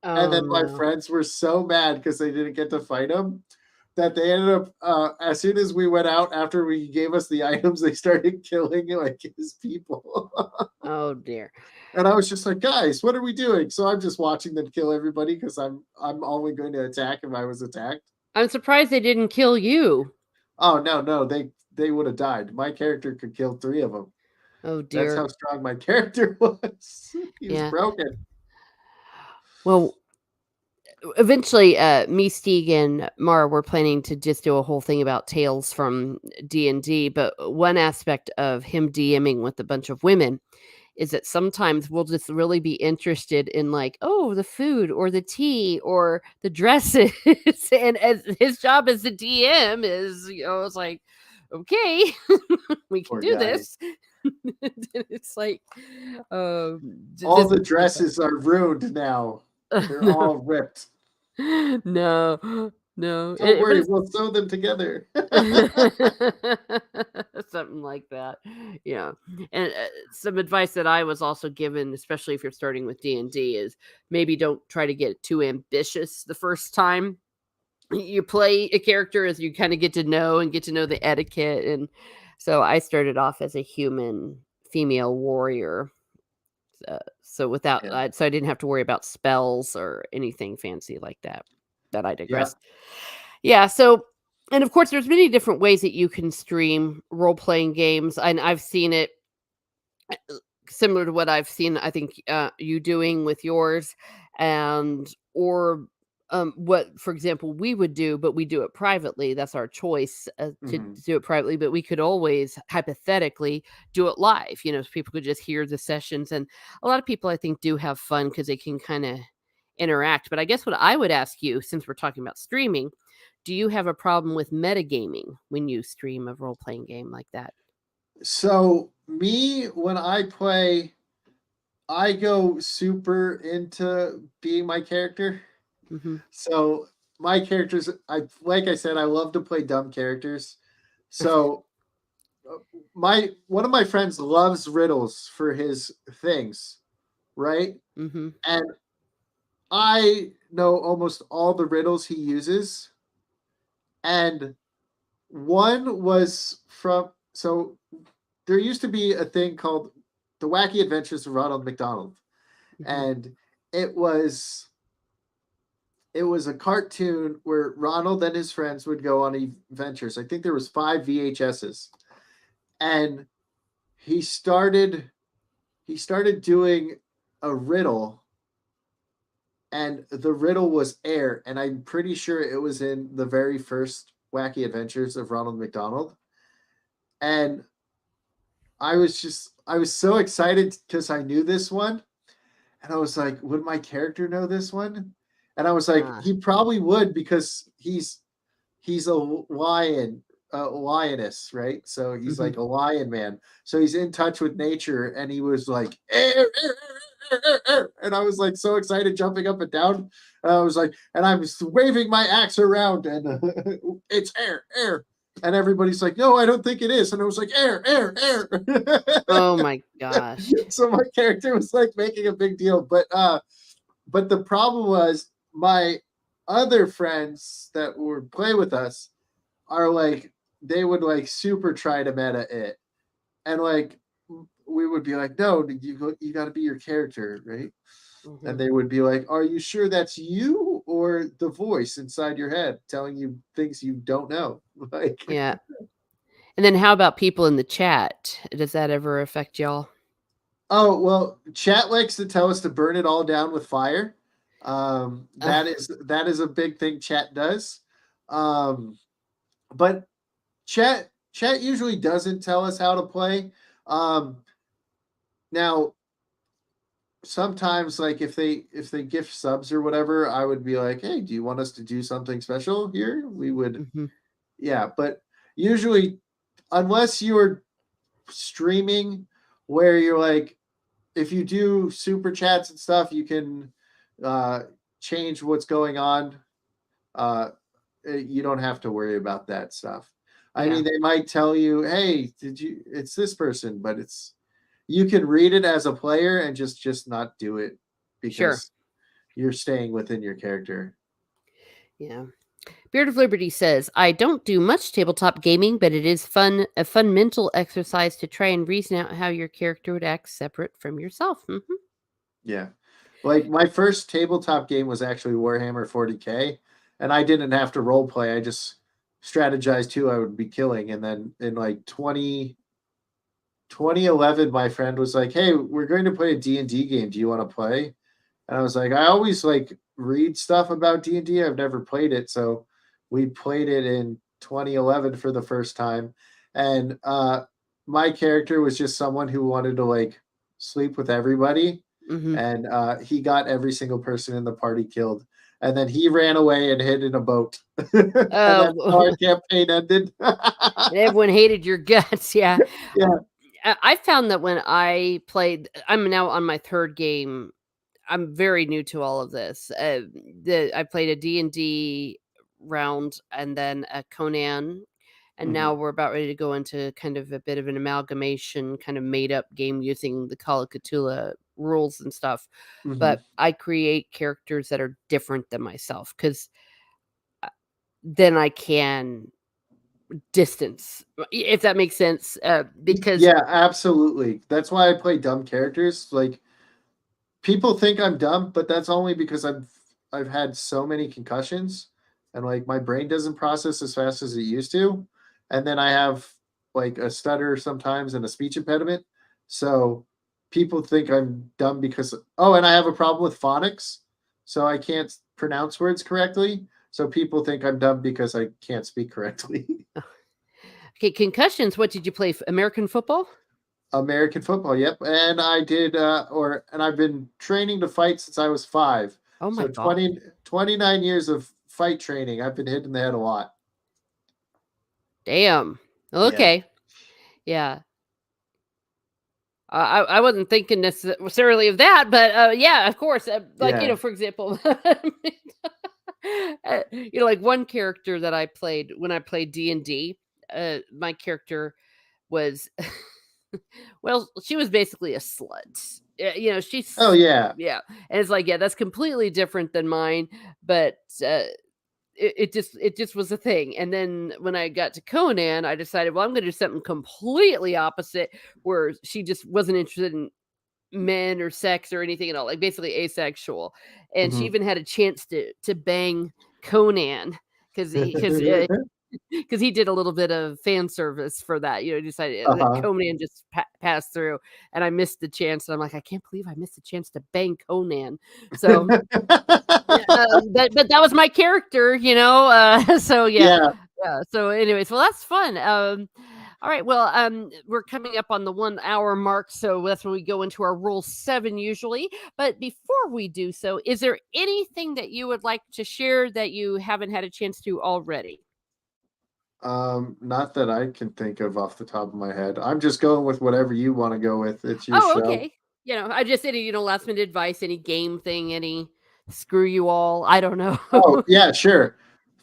Oh then my no. friends were so mad because they didn't get to fight him that they ended up as soon as we went out after we gave us the items, they started killing like his people. Oh dear. And I was just like, guys, what are we doing? So I'm just watching them kill everybody because I'm only going to attack if I was attacked. I'm surprised they didn't kill you. Oh no, they would have died. My character could kill three of them. Oh That's dear. how strong my character was. He was Yeah. broken. Well, eventually, me, Stieg, and Mara were planning to just do a whole thing about tales from D&D, but one aspect of him DMing with a bunch of women is that sometimes we'll just really be interested in like, oh, the food or the tea or the dresses. And as his job as the DM is, it's like, okay, we can Poor do guy. this. It's like, um, All this the is pretty fun. dresses are ruined now. They're all ripped. No, no, Don't but worry, it's we'll sew them together. something like that. Yeah, and, some advice that I was also given, especially if you're starting with D&D, is maybe don't try to get too ambitious the first time you play a character, as you kinda get to know the etiquette, and so I started off as a human female warrior, Yeah. so I didn't have to worry about spells or anything fancy like that, but I Yeah. digress. Yeah, so and of course, there's many different ways that you can stream role-playing games, and I've seen it similar to what I've seen, I think, you doing with yours, and or what, for example, we would do, but we do it privately. That's our choice to Mhm. do it privately, but we could always hypothetically do it live. So people could just hear the sessions. And a lot of people, I think, do have fun because they can kind of interact. But I guess what I would ask you, since we're talking about streaming, do you have a problem with metagaming when you stream a role playing game like that? So me, when I play, I go super into being my character. Hmm. So my characters, I like I said, I love to play dumb characters. So my one of my friends loves riddles for his things, right? Hmm. And I know almost all the riddles he uses. And one was from there used to be a thing called The Wacky Adventures of Ronald McDonald. Hmm. And it was it was a cartoon where Ronald and his friends would go on adventures. I think there was 5 VHSs. And he started he started doing a riddle, and the riddle was air, and I'm pretty sure it was in the very first Wacky Adventures of Ronald McDonald. And I was so excited because I knew this one, and I was like, would my character know this one? And I was like, Ah. he probably would because he's a lion, a lioness, right? So he's Hmm. like a lion man. So he's in touch with nature, and he was like, "Air, air, air, air, air," and I was like so excited, jumping up and down. And I was like, and I was waving my axe around, and it's air, air. And everybody's like, no, I don't think it is. And I was like, air, air, air. Oh my gosh. So my character was like making a big deal. But the problem was my other friends that would play with us are like they would like super try to meta it, and like we would be like, no, you got to be your character, right? Hmm. And they would be like, are you sure that's you or the voice inside your head telling you things you don't know? Like, Yeah. And then how about people in the chat? Does that ever affect y'all? oh well, chat likes to tell us to burn it all down with fire. Ugh. That is a big thing chat does. um but chat usually doesn't tell us how to play. Now sometimes like if they gift subs or whatever, I would be like, hey, do you want us to do something special here? We would, Mhm. yeah. But usually, unless you're streaming where you're like, if you do super chats and stuff, you can uh change what's going on. uh you don't have to worry about that stuff. I Yeah, mean, they might tell you, hey, did you it's this person, but it's you can read it as a player and just not do it sure. because you're staying within your character. Yeah. Beard of Liberty says, I don't do much tabletop gaming, but it is a fun mental exercise to try and reason out how your character would act separate from yourself. Hmm. Yeah. Like my first tabletop game was actually Warhammer 40K, and I didn't have to role play. I just strategized who I would be killing. And then in like 2011, my friend was like, hey, we're going to play a D&D game. Do you want to play? And I was like, I always like read stuff about D&D. I've never played it. So we played it in 2011 for the first time. And my character was just someone who wanted to like sleep with everybody. Hmm. And he got every single person in the party killed. And then he ran away and hid in a boat. And that's how our Oh, campaign ended. and everyone hated your guts. Yeah. Yeah. I found that when I played, I'm now on my third game. I'm very new to all of this. I played a D&D round and then a Conan, and Hmm. now we're about ready to go into kind of a bit of an amalgamation, kind of made up game using the Call of Cthulhu rules and stuff. Hmm. But I create characters that are different than myself because then I can distance, if that makes sense. Because Yeah, absolutely. That's why I play dumb characters. Like people think I'm dumb, but that's only because I've had so many concussions, and like my brain doesn't process as fast as it used to. And then I have like a stutter sometimes and a speech impediment. So people think I'm dumb because, oh, and I have a problem with phonics. so I can't pronounce words correctly. So people think I'm dumb because I can't speak correctly. Okay, concussions. What did you play? American football? American football, yep. And I did, and I've been training to fight since I was 5. Oh my So god. 29 years of fight training. I've been hit in the head a lot. Damn. Yeah. Okay. Yeah. I wasn't thinking necessarily of that, but yeah, of course. Like Yeah. for example, like one character that I played when I played D&D. My character was, well, she was basically a slut. Oh, She's yeah. yeah, and it's like yeah, that's completely different than mine, but it just was a thing. And then when I got to Conan, I decided, well, I'm going to do something completely opposite, where she just wasn't interested in men or sex or anything at all, like basically asexual. And she Mhm. even had a chance to bang Conan because because he did a little bit of fan service for that. Decided that Uh-huh. Conan just passed through, and I missed the chance. And I'm like, I can't believe I missed the chance to bang Conan. So yeah, but that was my character, so yeah. Yeah. Yeah, so anyways, well, that's fun. All right, well, we're coming up on the 1 hour mark, so that's when we go into our rule 7 usually. But before we do so, is there anything that you would like to share that you haven't had a chance to already? Not that I can think of off the top of my head. I'm just going with whatever you wanna go with. It's your Oh, show. okay. I just any, last minute advice, any game thing, any screw you all, I don't know. Oh, yeah, sure.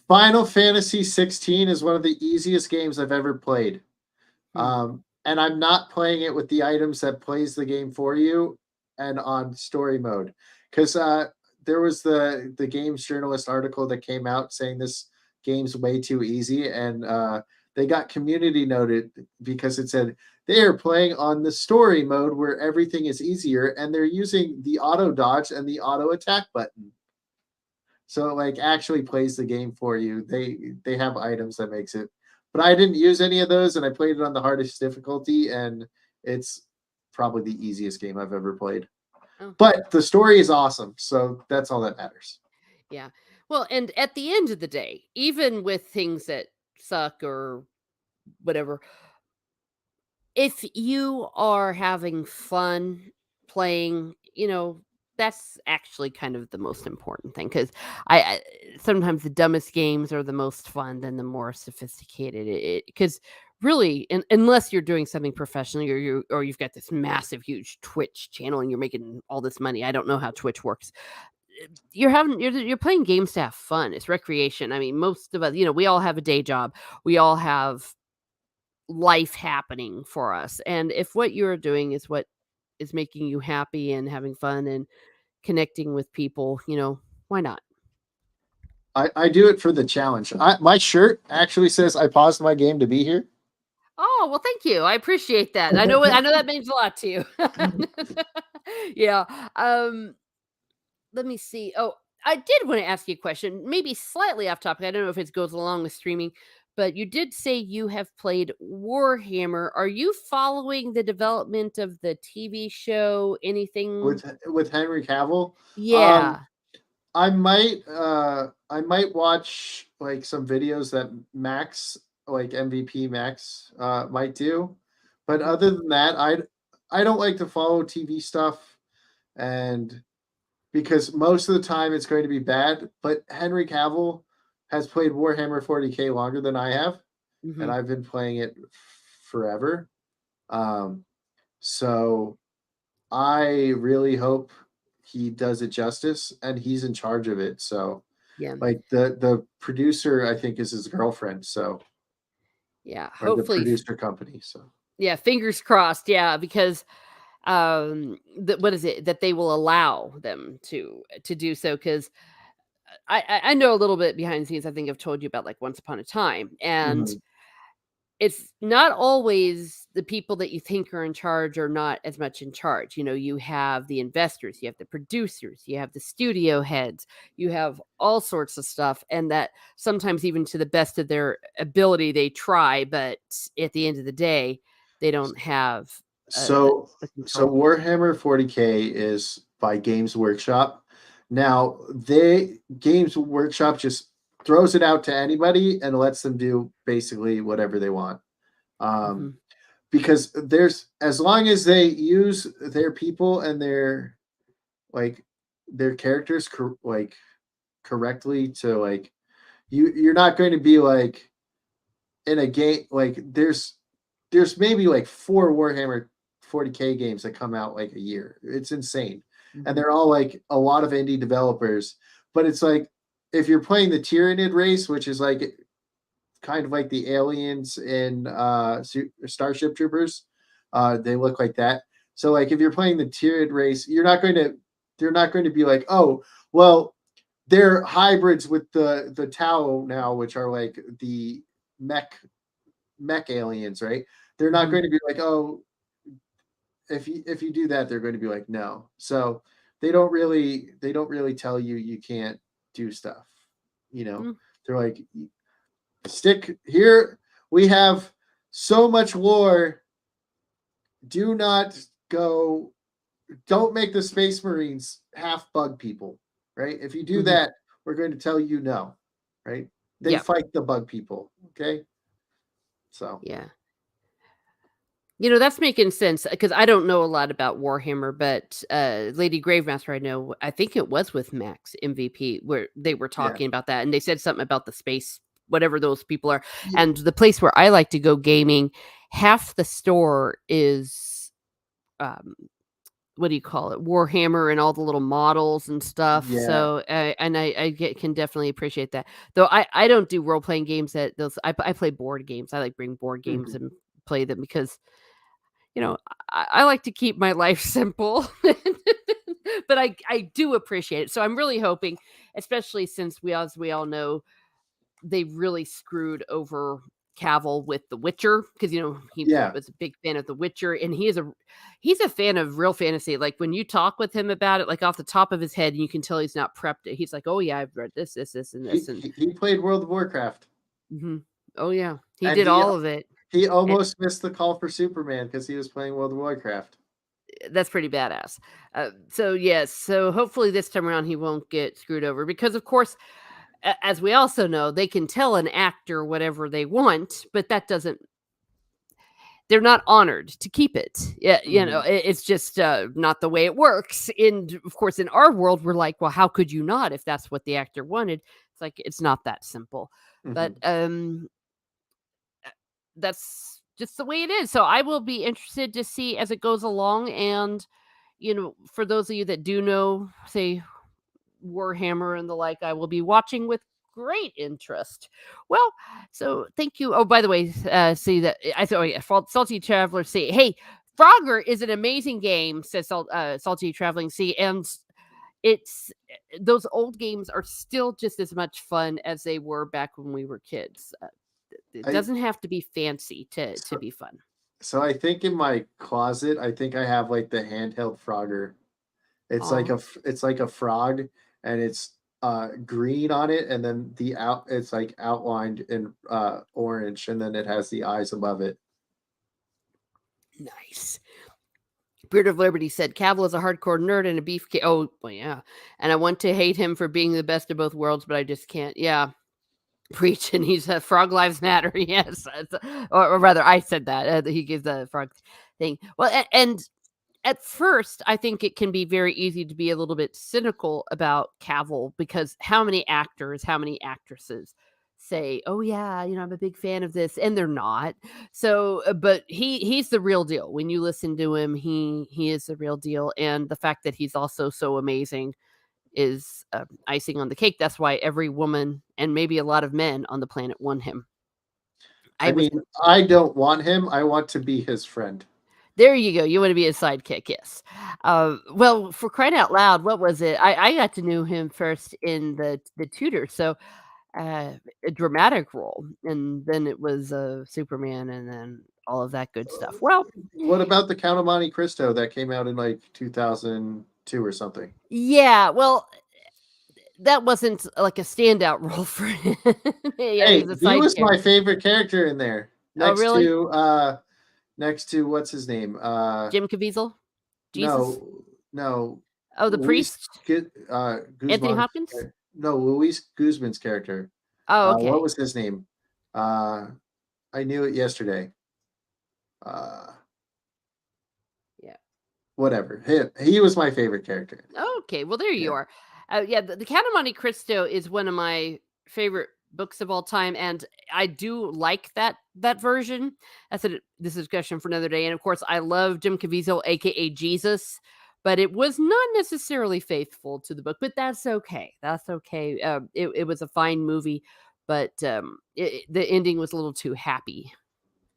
Final Fantasy 16 is one of the easiest games I've ever played. Hmm. And I'm not playing it with the items that plays the game for you and on story mode. 'Cause, there was the games journalist article that came out saying this game's way too easy, and, they got community noted because it said they are playing on the story mode where everything is easier, and they're using the auto dodge and the auto attack button. So it, like, actually plays the game for you. They have items that makes it, but I didn't use any of those, and I played it on the hardest difficulty, and it's probably the easiest game I've ever played. Oh, But the story is awesome, so that's all that matters. yeah. Well, and at the end of the day, even with things that suck or whatever, if you are having fun playing, that's actually kind of the most important thing. Because I sometimes the dumbest games are the most fun than the more sophisticated. Because really, unless you're doing something professionally, or you've got this massive, huge Twitch channel and you're making all this money. I don't know how Twitch works. You're playing games to have fun. It's recreation. I mean, most of us, we all have a day job. We all have life happening for us. And if what you're doing is what is making you happy and having fun and connecting with people, why not? I do it for the challenge. My shirt actually says I paused my game to be here. Oh, well, thank you. I appreciate that. I know that means a lot to you. Yeah. Um, Let me see. Oh, I did want to ask you a question, maybe slightly off topic. I don't know if it goes along with streaming, but you did say you have played Warhammer. Are you following the development of the TV show? Anything? With Henry Cavill. Um, Yeah. I might watch like some videos that Max, like MVP Max, might do, but Mhm. other than that, I don't like to follow TV stuff, and because most of the time it's going to be bad. But Henry Cavill has played Warhammer 40K longer than I have, and Mhm. I've been playing it forever. Um, so I really hope he does it justice, and he's in charge of it. So, Yeah. like the producer, I think is his girlfriend. So, Yeah. or the Hopefully producer company. So, yeah, fingers crossed. Yeah, because what is it that they will allow them to do so, cuz I know a little bit behind the scenes. I think I've told you about like Once Upon a Time, and mhm. it's not always the people that you think are in charge are not as much in charge. You have the investors, you have the producers, you have the studio heads, you have all sorts of stuff. And that sometimes, even to the best of their ability, they try, but at the end of the day, they don't have uh, So the so control. Warhammer 40K is by Games Workshop, Now, they Games Workshop just throws it out to anybody and lets them do basically whatever they want. Um, Mhm. because there's as long as they use their people and like their characters correctly to you're not going to be like in a game like there's maybe like 4 Warhammer 40K games that come out like a year. It's insane. And Mhm. they're all like a lot of indie developers. But it's like if you're playing the Tyranid race, which is like kind of like the aliens in Starship Troopers, they look like that. So like if you're playing the Tyranid race, they're not going to be like, oh, well, they're hybrids with the Tau now, which are like the mech mech aliens, right? They're not Mhm. going to be like, oh, if you do that, they're going to be like, no. So they don't really tell you you can't do stuff. You know, Mm. they're like, stick here. We have so much lore. Do not go. Don't make the Space Marines half bug people, right? If you do Mhm. that, we're going to tell you no, right? They Yeah. fight the bug people, okay? So Yeah. That's making sense because I don't know a lot about Warhammer, but Lady Gravemaster, I know. I think it was with Max MVP where they were yeah, talking about that, and they said something about the space, whatever those people are. yeah, And the place where I like to go gaming, half the store is um, what do you call it? Warhammer and all the little models and stuff. yeah. So, and can definitely appreciate that. Though I don't do role playing games at those. I play board games. I like bring board games Mhm. and play them because you know, I like to keep my life simple, but I do appreciate it. So I'm really hoping, especially since as we all know, they really screwed over Cavill with The Witcher because he Yeah, was a big fan of The Witcher, and he's a fan of real fantasy. Like when you talk with him about it, like off the top of his head, and you can tell he's not prepped. He's like, "Oh yeah, I've read this, and this, and he played World of Warcraft, mhm. Oh yeah, he and did all of it." he And almost missed the call for Superman because he was playing World of Warcraft. that's pretty badass. So yes, so hopefully this time around he won't get screwed over because, of course, as we also know, they can tell an actor whatever they want, but that doesn't. They're not honored to keep it. Yeah, Hmm. it's just not the way it works. And of course, in our world, we're like, well, how could you not if that's what the actor wanted? It's like it's not that simple. But Hmm. that's just the way it is. So I will be interested to see as it goes along. And, for those of you that do know, say, Warhammer and the like, I will be watching with great interest. Well, so thank you. Oh, by the way, see that I thought, oh, yeah, Salty Traveler Sea. Hey, Frogger is an amazing game, says Salty Traveling Sea, and it's those old games are still just as much fun as they were back when we were kids. It I doesn't have to be fancy to so, be fun. so I think in my closet, I think I have like the handheld Frogger. Aw, It's like a frog, and it's green on it, and then it's like outlined in orange, and then it has the eyes above it. nice. Beard of Liberty said Cavill is a hardcore nerd and a beefcake. Oh, well, yeah. And I want to hate him for being the best of both worlds, but I just can't. Yeah, preach. And he's a frog lives matter. Yes, or rather, I said that he gives the frog thing. Well, and at first, I think it can be very easy to be a little bit cynical about Cavill because how many actors, how many actresses say, "Oh yeah, I'm a big fan of this," and they're not. So, but he's the real deal. When you listen to him, he is the real deal, and the fact that he's also so amazing is icing on the cake. That's why every woman and maybe a lot of men on the planet want him. I I was mean, I don't want him. I want to be his friend. There you go. You wanna be a sidekick, yes. Well, for crying out loud, what was it? I got to know him first in the Tudor, so, a dramatic role, and then it was, Superman and then all of that good stuff. Well, What about the Count of Monte Cristo that came out in like 2002 or something? yeah, well, that wasn't, like, a standout role for him. Yeah, Hey, he's a he side was my character. favorite character in there. Oh, really? Next to what's his name? Jim Caviezel? Jesus? No, no. Oh, the Luis priest? Anthony Guzman's Hopkins? no, Luis Guzman's character. Oh, What okay. was his name? Uh, I knew it yesterday. Uh, Yeah. Whatever. He was my favorite character. Okay, well, there you Yeah. are. Yeah, the Count of Monte Cristo is one of my favorite books of all time, and I do like that version. That's this is a discussion for another day. And of course, I love Jim Caviezel, aka Jesus, but it was not necessarily faithful to the book. But that's okay. That's okay. It was a fine movie, but the ending was a little too happy.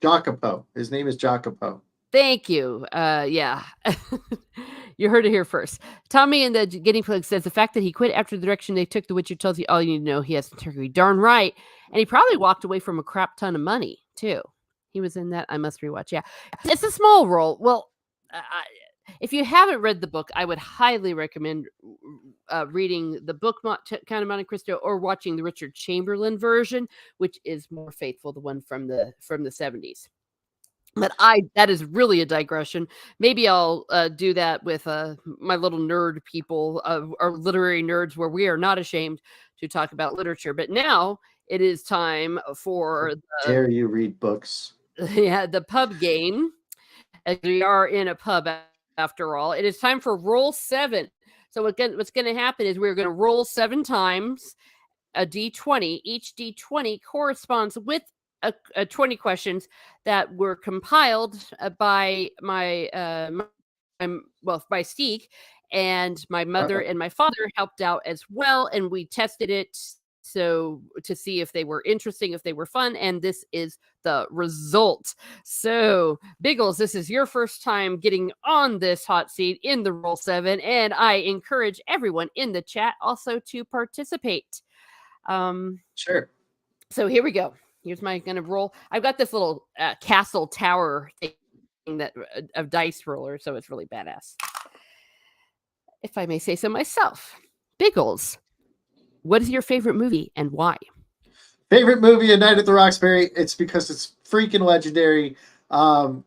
Jacopo. His name is Jacopo. Thank you. Yeah. You heard it here first. Tommy in the Guinea Pig says the fact that he quit after the direction they took The Witcher tells you all you need to know. He has integrity. Darn right. And he probably walked away from a crap ton of money, too. He was in that. I must rewatch. Yeah. It's a small role. Well, if you haven't read the book, I would highly recommend reading the book Count of Monte Cristo or watching the Richard Chamberlain version, which is more faithful, the one from the 70s. But that is really a digression. Maybe I'll do that with my little nerd people, our literary nerds, where we are not ashamed to talk about literature. But now it is time for Dare you read books? yeah, the pub game, as we are in a pub after all. It is time for roll 7. So what's going to happen is we're going to roll 7 times a d20. Each d20 corresponds with a 20 questions that were compiled by by Steek, and my mother Uh-oh. and my father helped out as well, and we tested it so to see if they were interesting, if they were fun, and this is the result. So, Biggles, this is your first time getting on this hot seat in the roll 7, and I encourage everyone in the chat also to participate. Sure. So here we go. Here's my kind of roll. I've got this little castle tower thing that of dice roller, so it's really badass, if I may say so myself. Biggles, what is your favorite movie and why? Favorite movie, A Night at the Roxbury. It's because it's freaking legendary. Um,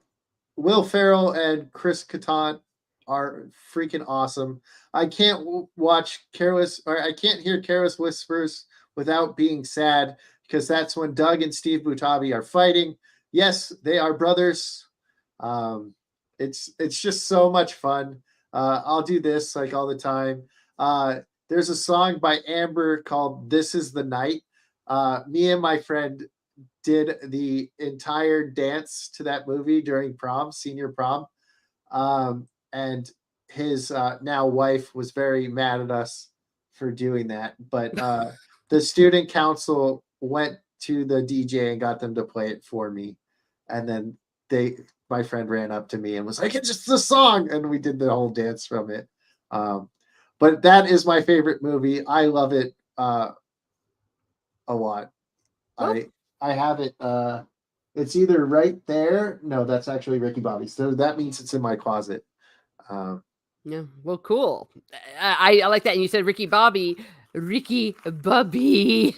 Will Ferrell and Chris Kattan are freaking awesome. I can't I can't hear Careless Whispers without being sad because that's when Doug and Steve Butabi are fighting. Yes, they are brothers. Um, it's just so much fun. I'll do this like all the time. Uh, there's a song by Amber called "This Is the Night." Me and my friend did the entire dance to that movie during prom, senior prom. And his now wife was very mad at us for doing that. But the student council went to the DJ and got them to play it for me. And then my friend ran up to me and was like, "It's just a song." And we did the whole dance from it. Um, but that is my favorite movie. I love it a lot. Well, I have it. It's either right there. No, that's actually Ricky Bobby. So that means it's in my closet. Um, yeah, well, cool. I like that. And you said Ricky Bobby from Ricky Bobby.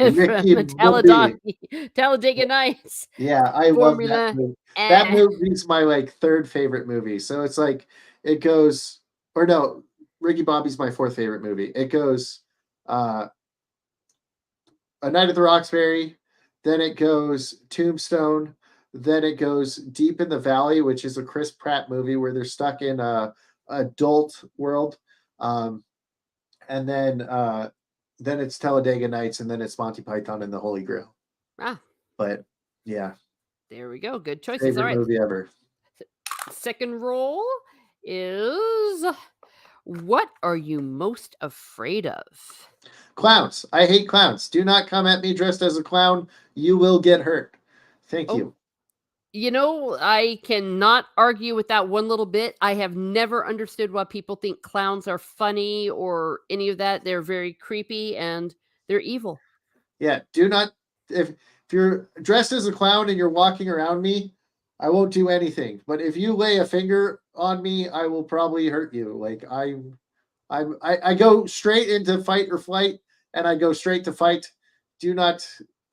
Talladega Nights, Yeah, I love that Formula. movie. That Eh. movie is my like third favorite movie. So it's like it goes, or no, Ricky Bobby's my fourth favorite movie. It goes, uh, A Night at the Roxbury, then it goes Tombstone, then it goes Deep in the Valley, which is a Chris Pratt movie where they're stuck in a adult world, um, and then it's Talladega Nights, and then it's Monty Python and the Holy Grail. Ah, But yeah, there we go. Good choices. All favorite right. movie ever. Second roll is what are you most afraid of? Clowns. I hate clowns. Do not come at me dressed as a clown. You will get hurt. Thank Oh, you. I cannot argue with that one little bit. I have never understood why people think clowns are funny or any of that. They're very creepy and they're evil. Yeah, do not if you're dressed as a clown and you're walking around me, I won't do anything. But if you lay a finger on me, I will probably hurt you. Like I go straight into fight or flight, and I go straight to fight. Do not,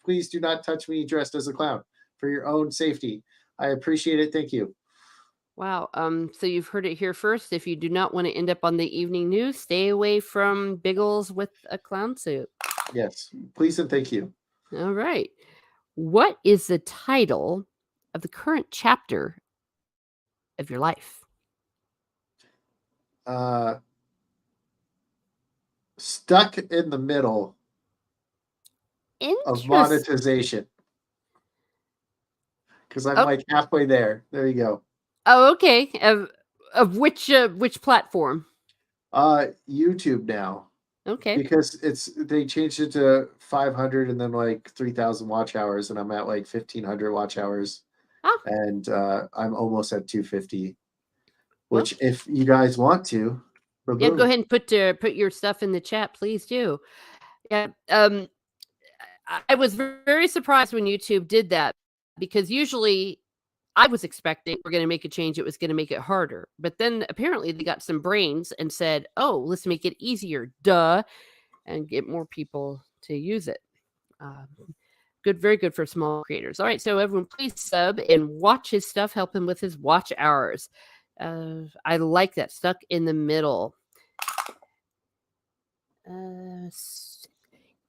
please do not touch me dressed as a clown for your own safety. I appreciate it. Thank you. Wow. So you've heard it here first. If you do not want to end up on the evening news, stay away from Biggles with a clown suit. Yes, please and thank you. All right. What is the title of the current chapter of your life? Uh, Stuck in the middle of Interest. monetization because I'm Oh, like halfway there. There you go. oh, okay. Of which platform? YouTube now Okay. because they changed it to 500 and then like 3,000 watch hours, and I'm at like 1,500 watch hours, Ah, and I'm almost at 250. well, Which, if you guys want to, yeah. Go boom. ahead and put your stuff in the chat, please do. Yeah. I was very surprised when YouTube did that because usually I was expecting we're going to make a change. It was going to make it harder. But then apparently they got some brains and said, oh, let's make it easier. Duh. And get more people to use it. Um, good, very good for small creators. All right. So everyone, please sub and watch his stuff. Help him with his watch hours. I like that. Stuck in the middle.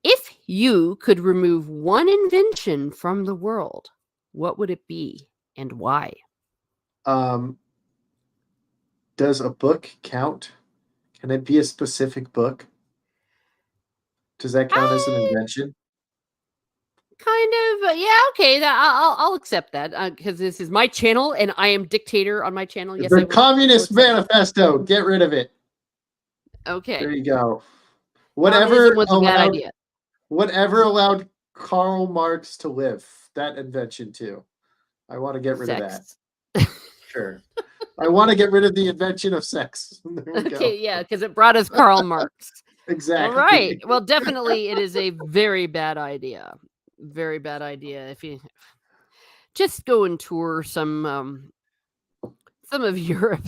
If you could remove one invention from the world, what would it be and why? Um, does a book count? Can it be a specific book? Does that count as an I invention? kind of, yeah, okay. I'll accept that because this is my channel and I am dictator on my channel. Yes, I The will Communist accept that. Manifesto. Get rid of it. Okay, There you go. communism Whatever was a bad allowed, idea. whatever allowed Karl Marx to live. That invention too. I want to get rid of that. Sex. Sure. I want to get rid of the invention of sex. There we go. Okay, yeah, because it brought us Karl Marx. All right. Exactly. Well, definitely, it is a very bad idea. Very bad idea. If you just go and tour some of Europe,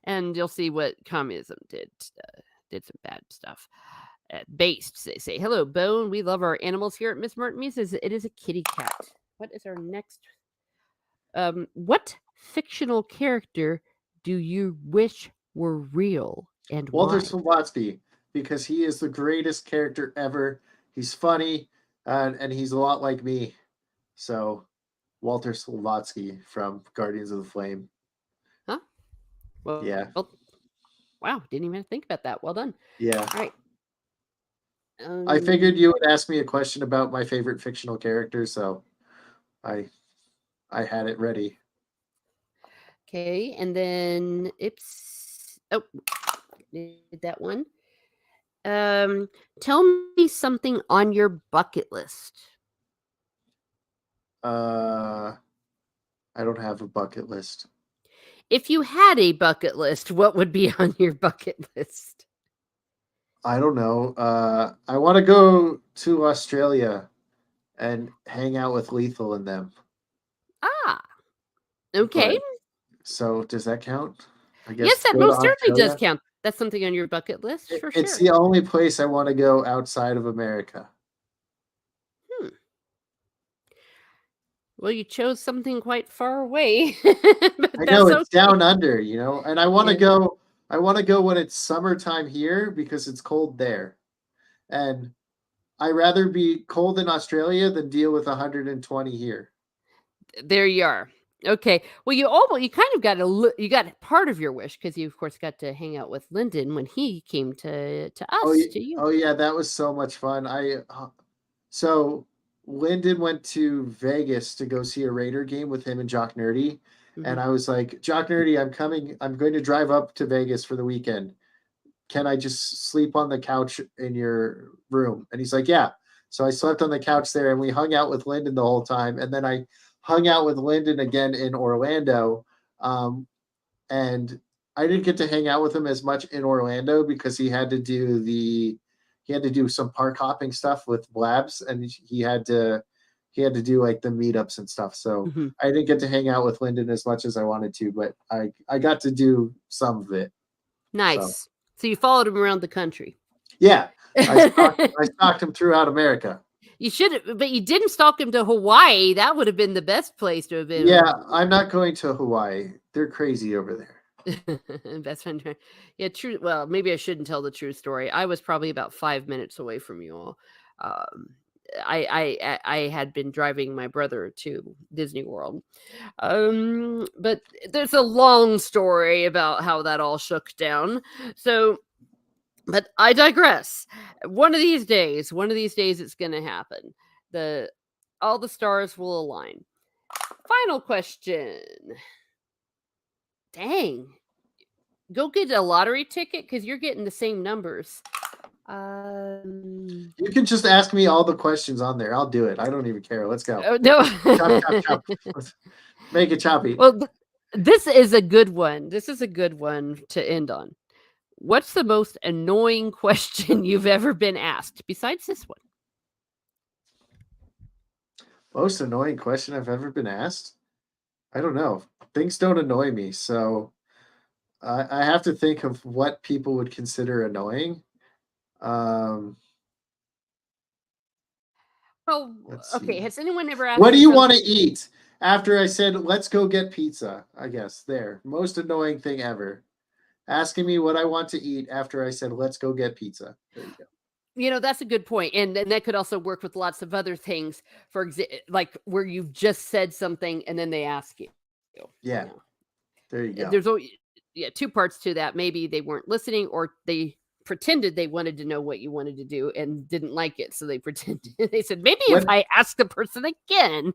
and you'll see what communism did. Did some bad stuff. Based, they say. Hello, Bone. We love our animals here at Miss Merton Muses. It is a kitty cat. What is our next? What fictional character do you wish were real and Walter why? Slovatsky, because he is the greatest character ever. He's funny, and he's a lot like me. So, Walter Slovatsky from Guardians of the Flame. Huh? Yeah, Well, wow. Didn't even think about that. Well done. yeah. All right. I figured you would ask me a question about my favorite fictional character, so I I had it ready. Okay, and then it's oh, did that one. Um, tell me something on your bucket list. Uh, I don't have a bucket list. If you had a bucket list, what would be on your bucket list? I don't know. I want to go to Australia and hang out with Lethal and them. Ah, okay. But so does that count? I Yes, guess that go to most certainly does Australia. count. That's something on your bucket list for It's sure. the only place I want to go outside of America. Hmm. Well, you chose something quite far away, but I know that's it's okay. down under, and I want to Yeah. go. I want to go when it's summertime here because it's cold there, and I rather be cold in Australia than deal with 120 here. There you are. Okay. Well, you kind of got you got part of your wish because you of course got to hang out with Lyndon when he came to Oh, us to you. oh yeah, that was so much fun. So Lyndon went to Vegas to go see a Raider game with him and Jock Nerdy, and Hmm. I was like, Jock Nerdy, I'm coming. I'm going to drive up to Vegas for the weekend. Can I just sleep on the couch in your room? And he's like, yeah. So I slept on the couch there, and we hung out with Lyndon the whole time. And then I hung out with Lyndon again in Orlando. And I didn't get to hang out with him as much in Orlando because he had to do some park hopping stuff with Blabs, and he had to do like the meetups and stuff. So Hmm. I didn't get to hang out with Lyndon as much as I wanted to, but I got to do some of it. So Nice. So you followed him around the country. yeah, I stalked him throughout America. You should, but you didn't stalk him to Hawaii. That would have been the best place to have been. Yeah, I'm not going to Hawaii. they're crazy over there. That's fun. Yeah, true. Well, maybe I shouldn't tell the true story. I was probably about 5 minutes away from you all. Um, I had been driving my brother to Disney World. But there's a long story about how that all shook down. So, but I digress. One of these days, it's going to happen. The all the stars will align. Final question. Dang, go get a lottery ticket because you're getting the same numbers. Um, You can just ask me all the questions on there. I'll do it. I don't even care. Let's go. oh, no. Chop, chop, chop. Let's make it choppy. Well, this is a good one. This is a good one to end on. What's the most annoying question you've ever been asked besides this one? Most annoying question I've ever been asked? I don't know. Things don't annoy me, so I have to think of what people would consider annoying. Um, Well, let's okay. see. Has anyone ever asked What do you you want to something? eat? After I said, let's go get pizza, I guess. There. Most annoying thing ever. Asking me what I want to eat after I said, let's go get pizza. There you go. That's a good point, and that could also work with lots of other things. For like where you've just said something and then they ask you. You Yeah, know, there you go. there's always two parts to that. Maybe they weren't listening, or they pretended they wanted to know what you wanted to do and didn't like it, so they pretended. They said maybe if When I ask the person again.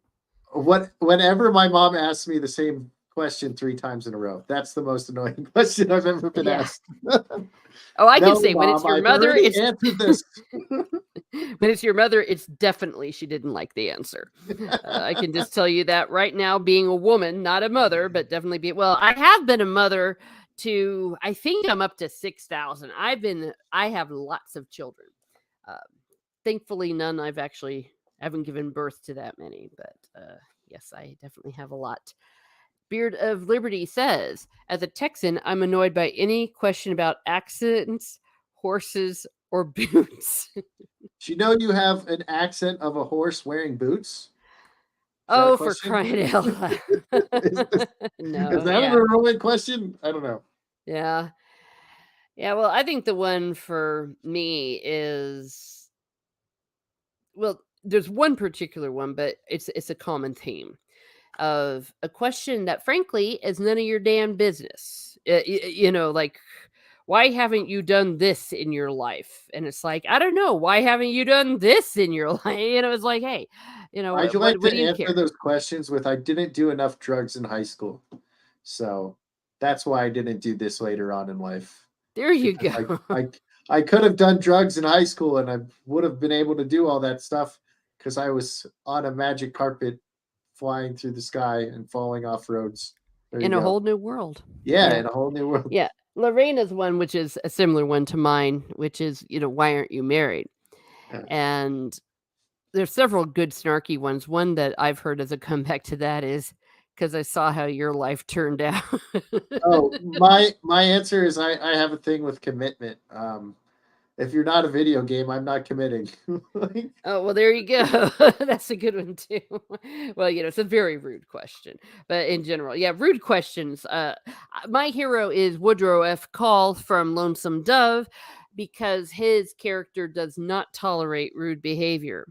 whenever my mom asks me the same question 3 times in a row, that's the most annoying question I've ever been Yeah. asked. Oh, I can No, say when mom, it's your I've mother, already it's answered this. when it's your mother, it's definitely she didn't like the answer. I can just tell you that right now, being a woman, not a mother, but definitely be well. I have been a mother to. I think I'm up to 6,000. I have lots of children. Uh, Thankfully, none. I've actually haven't given birth to that many, but yes, I definitely have a lot. Beard of Liberty says, as a Texan, I'm annoyed by any question about accents, horses, or boots. Do you know you have an accent of a horse wearing boots? Is that a Oh, for question? crying out loud. is, is No, that an yeah. irrelevant question? I don't know. Yeah. Yeah, well, I think the one for me is well, there's one particular one, but it's a common theme of a question that frankly is none of your damn business. Like why haven't you done this in your life? And it's like, I don't know, why haven't you done this in your life? It's like, hey, I'd like what to do you answer care? those questions with I didn't do enough drugs in high school. So that's why I didn't do this later on in life. There you Because go. I could have done drugs in high school and I would have been able to do all that stuff because I was on a magic carpet flying through the sky and falling off roads. There you In a go. whole new world. Yeah, Yeah. in a whole new world. Yeah. Lorena's one, which is a similar one to mine, which is, why aren't you married? Yeah. And there's several good snarky ones. One that I've heard as a comeback to that is because I saw how your life turned out. Oh, my answer is I have a thing with commitment. If you're not a video game, I'm not committing. Like, Oh, well, there you go. That's a good one too. Well, it's a very rude question, but in general, yeah, rude questions. My hero is Woodrow F. Call from Lonesome Dove because his character does not tolerate rude behavior.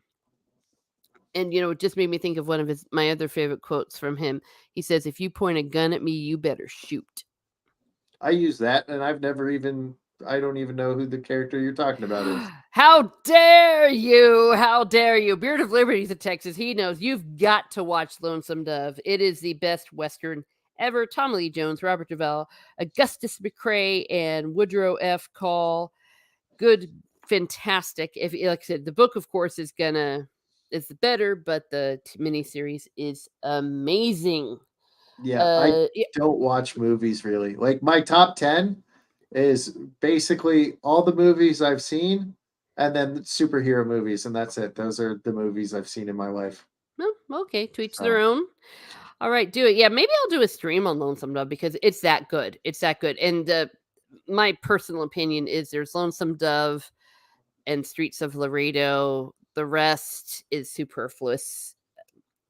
And it just made me think of one of his my other favorite quotes from him. He says, "If you point a gun at me, you better shoot." I use that, and I don't even know who the character you're talking about is. How dare you? How dare you? Beard of Liberty's in Texas. He knows you've got to watch Lonesome Dove. It is the best Western ever. Tommy Lee Jones, Robert Duvall, Augustus McCrae, and Woodrow F. Call. Good, fantastic. If like I said, the book, of course, is the better, but the miniseries is amazing. Yeah, I Yeah, don't watch movies really. Like my top 10 is basically all the movies I've seen and then superhero movies, and that's it. Those are the movies I've seen in my life. well, okay, to each their So own. All right, do it. Yeah, maybe I'll do a stream on Lonesome Dove because it's that good. It's that good. And my personal opinion is there's Lonesome Dove and Streets of Laredo. The rest is superfluous.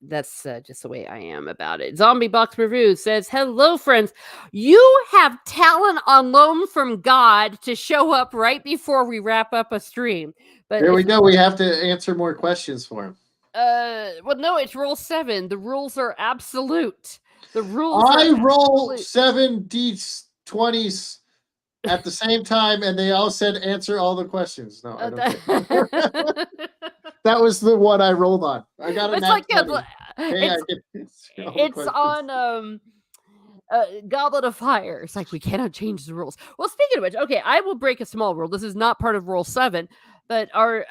That's just the way I am about it. Zombie Box Review says, "Hello, friends. You have talent on loan from God to show up right before we wrap up a stream. But There we if go. We have to answer more questions for him. well, no, it's rule 7. The rules are absolute. The rules are I roll absolute. 7d20s at the same time, and they all said answer all the questions. No, I don't care. That was the one I rolled on. I got a It's nat like 20. Hey, I it's get answer all the it's questions. on Goblet of Fire. It's like we cannot change the rules. Well, speaking of which, okay, I will break a small rule. This is not part of Rule 7, but are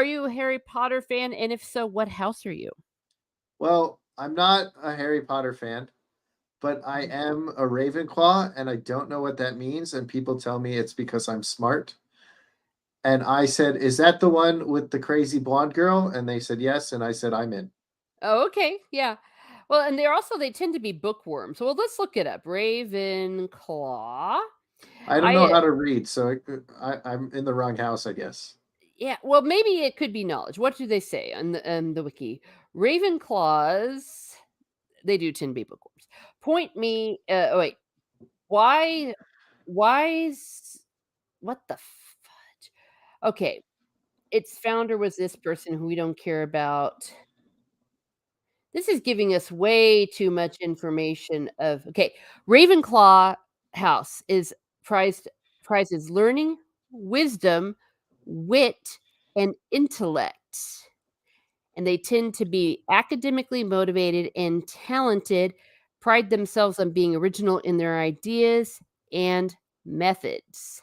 you a Harry Potter fan? And if so, what house are you? Well, I'm not a Harry Potter fan, but I am a Ravenclaw, and I don't know what that means. And people tell me it's because I'm smart. And I said, "Is that the one with the crazy blonde girl?" And they said yes, and I said, "I'm in." Oh, okay, yeah. Well, and they tend to be bookworms. Well, let's look it up. Ravenclaw. I don't know I how to read, so I'm in the wrong house, I guess. Yeah, well, maybe it could be knowledge. What do they say on the wiki? Ravenclaws, they do tend to be bookworms. Point me. Oh wait, why? Why's what the fudge? Okay, its founder was this person who we don't care about. This is giving us way too much information of okay, Ravenclaw house is prized prizes learning, wisdom, wit, and intellect. And they tend to be academically motivated and talented, pride themselves on being original in their ideas and methods.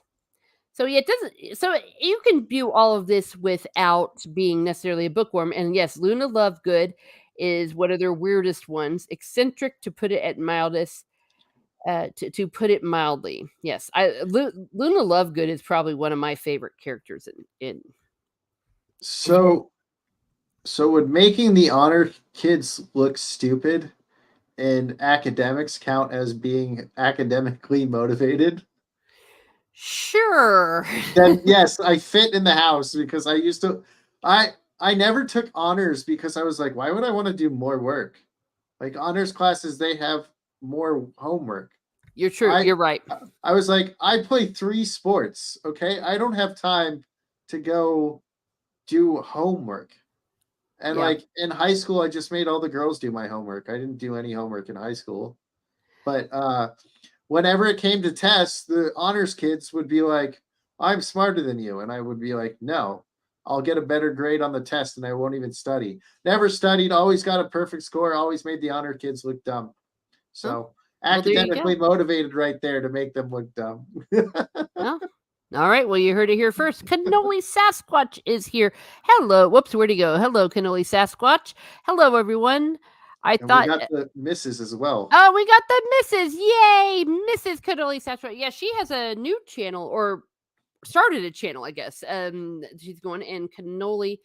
So yeah, it doesn't. So you can view all of this without being necessarily a bookworm. And yes, Luna Lovegood is one of their weirdest ones. Eccentric, to put it at mildest. To put it mildly, yes. Luna Lovegood is probably one of my favorite characters in. If you, So, so would making the honor kids look stupid and academics count as being academically motivated? sure. Then yes, I fit in the house because I used to. I never took honors because I was like, why would I want to do more work? Like honors classes, they have more homework. You're true. I You're right. I was like, I play 3 sports. Okay, I don't have time to go do homework. And Yeah. like in high school, I just made all the girls do my homework. I didn't do any homework in high school. But whenever it came to tests, the honors kids would be like, I'm smarter than you. And I would be like, no, I'll get a better grade on the test and I won't even study. Never studied, always got a perfect score, always made the honor kids look dumb. Oh, So well, there you academically go. motivated right there to make them look dumb. Well, all right. Well, you heard it here first. Cannoli Sasquatch is here. Hello. Whoops. Where'd he go? Hello, Cannoli Sasquatch. Hello, everyone. I And we thought. got the misses as well. Oh, we got the Mrs. Yay, Mrs. Cannoli Sasquatch. Yeah, she has a new channel or started a channel, I guess. She's going in Cannoli.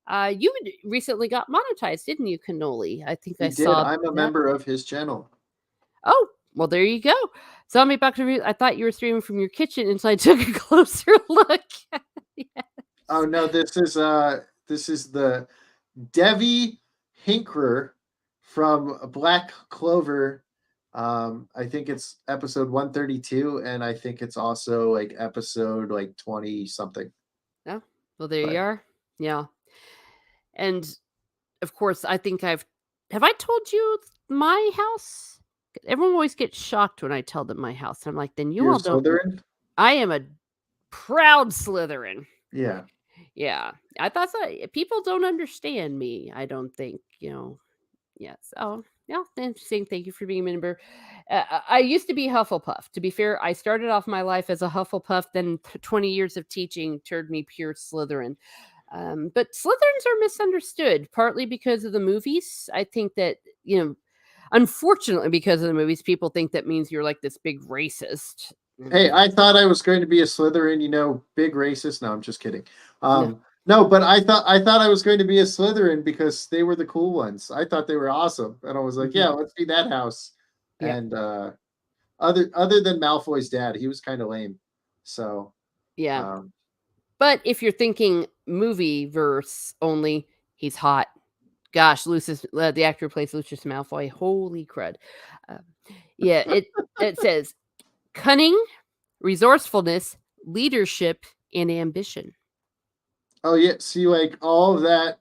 You recently got monetized, didn't you, Cannoli? I think I He did. saw I'm a that. member of his channel. Oh, well, there you go. Zombie Box Review. I thought you were streaming from your kitchen, and so I took a closer look. Yes. Oh no, this is the Devi Hinkrer from Black Clover. I think it's episode 132, and I think it's also like episode like 20 something. Oh, well, there you But are. Yeah. And of course, I think have I told you my house? Everyone always gets shocked when I tell them my house. I'm like, then you you're all don't. Slytherin? I am a proud Slytherin. Yeah. Yeah. I thought so. People don't understand me, I don't think, Yes. Oh, yeah. Interesting. Thank you for being a member. I used to be Hufflepuff. To be fair, I started off my life as a Hufflepuff. Then 20 years of teaching turned me pure Slytherin. But Slytherins are misunderstood, partly because of the movies. I think that unfortunately, because of the movies, people think that means you're like this big racist. Hey, I thought I was going to be a Slytherin, big racist. No, I'm just kidding. No. No, but I thought I was going to be a Slytherin because they were the cool ones. I thought they were awesome, and I was like, Mhm. yeah, let's be that house. Yeah. And other than Malfoy's dad, he was kind of lame. So Yeah. um, But if you're thinking movie verse only, he's hot. Gosh, Lucius, the actor who plays Lucius Malfoy. Holy crud! Uh, yeah, it says cunning, resourcefulness, leadership, and ambition. Oh yeah, see, like all of that.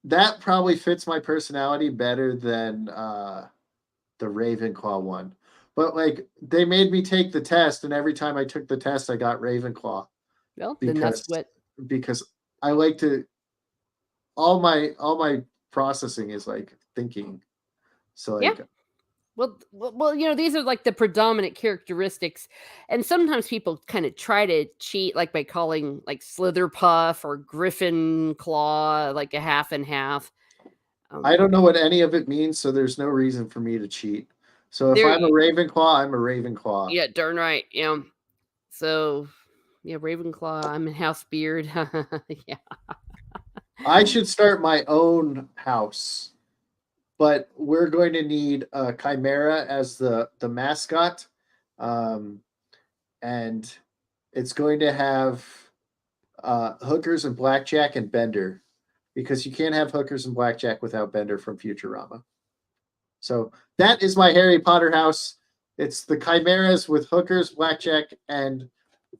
That probably fits my personality better than the Ravenclaw one. But like they made me take the test, and every time I took the test, I got Ravenclaw Well, then that's because what. because I like to all my processing is like thinking. So Yeah. like Well, these are like the predominant characteristics, and sometimes people kind of try to cheat, like by calling like Slitherpuff or Griffin Claw like a half and half. I Um, don't know what any of it means, so there's no reason for me to cheat. So if there, I'm a Ravenclaw, I'm a Ravenclaw. yeah, darn right. Yeah. So, yeah, Ravenclaw. I'm in House Beard. Yeah. I should start my own house, but we're going to need a Chimera as the mascot, um, and it's going to have hookers and blackjack and Bender, because you can't have hookers and blackjack without Bender from Futurama. So that is my Harry Potter house. It's the Chimeras with hookers, blackjack, and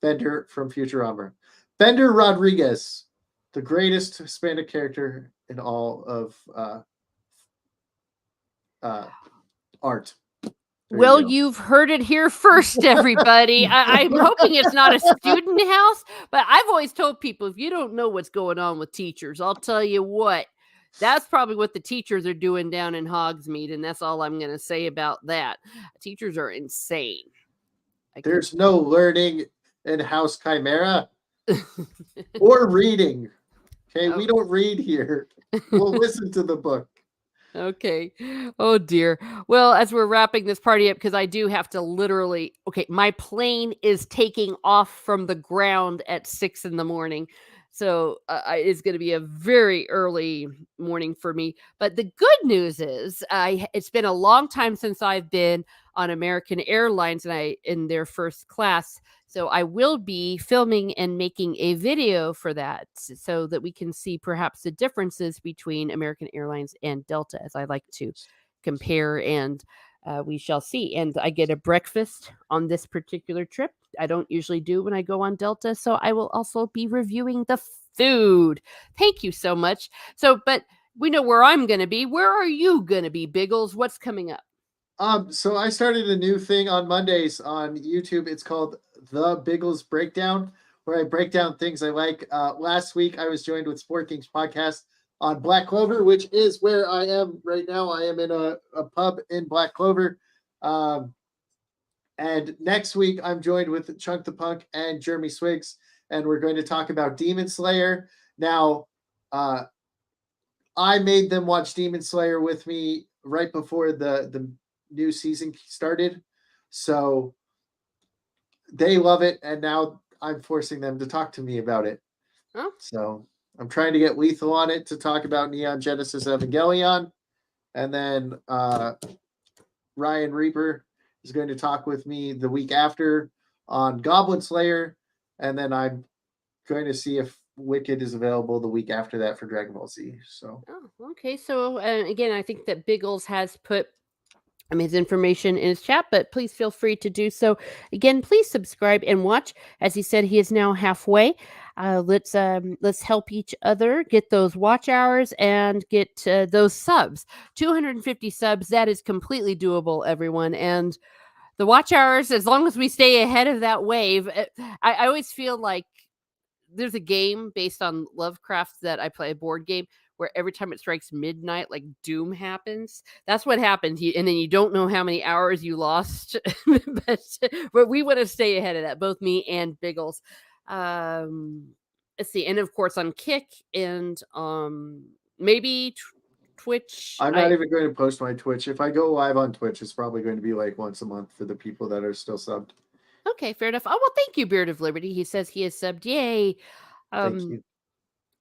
Bender from Futurama. Bender Rodriguez, the greatest Hispanic character in all of uh, art. There you Well, go. you've heard it here first, everybody. I'm hoping it's not a student house, but I've always told people if you don't know what's going on with teachers, I'll tell you what, that's probably what the teachers are doing down in Hogsmeade, and that's all I'm going to say about that. Teachers are insane. I can. There's no learning in House Chimera or reading. Okay, we Oh. don't read here. We'll listen to the book. Okay. Oh dear. Well, as we're wrapping this party up, because I do have to literally, okay, my plane is taking off from the ground at 6 in the morning. So it's going to be a very early morning for me. But the good news is, it's been a long time since I've been on American Airlines and I in their first class. So I will be filming and making a video for that so that we can see perhaps the differences between American Airlines and Delta, as I like to compare, and we shall see. And I get a breakfast on this particular trip. I don't usually do when I go on Delta, so I will also be reviewing the food. Thank you so much. So, but we know where I'm going to be. Where are you going to be, Biggles? What's coming up? So I started a new thing on Mondays on YouTube. It's called The Biggles Breakdown, where I break down things I like. Last week I was joined with Sport Kings podcast on Black Clover, which is where I am right now. I am in a pub in Black Clover. Um, and next week I'm joined with Chunk the Punk and Jeremy Swigs, and we're going to talk about Demon Slayer. Now, I made them watch Demon Slayer with me right before the new season started. So they love it, and now I'm forcing them to talk to me about it. Oh, So I'm trying to get Lethal on it to talk about Neon Genesis Evangelion, and then Ryan Reaper is going to talk with me the week after on Goblin Slayer, and then I'm going to see if Wicked is available the week after that for Dragon Ball Z. So okay. So again, I think that Biggles has put his information in his chat, but please feel free to do so. Again, please subscribe and watch. As he said, he is now halfway. Let's help each other get those watch hours and get those subs. 250 subs, that is completely doable, everyone. And the watch hours, as long as we stay ahead of that wave, I always feel like there's a game based on Lovecraft that I play, a board game where every time it strikes midnight, like doom happens. That's what happens. And then you don't know how many hours you lost. but, but we want to stay ahead of that, both me and Biggles. Let's see. And of course on Kick and maybe Twitch. I'm not even going to post my Twitch. If I go live on Twitch, it's probably going to be like once a month for the people that are still subbed. Okay, fair enough. Oh, well, thank you, Beard of Liberty. He says he is subbed. Yay. Thank Um, you.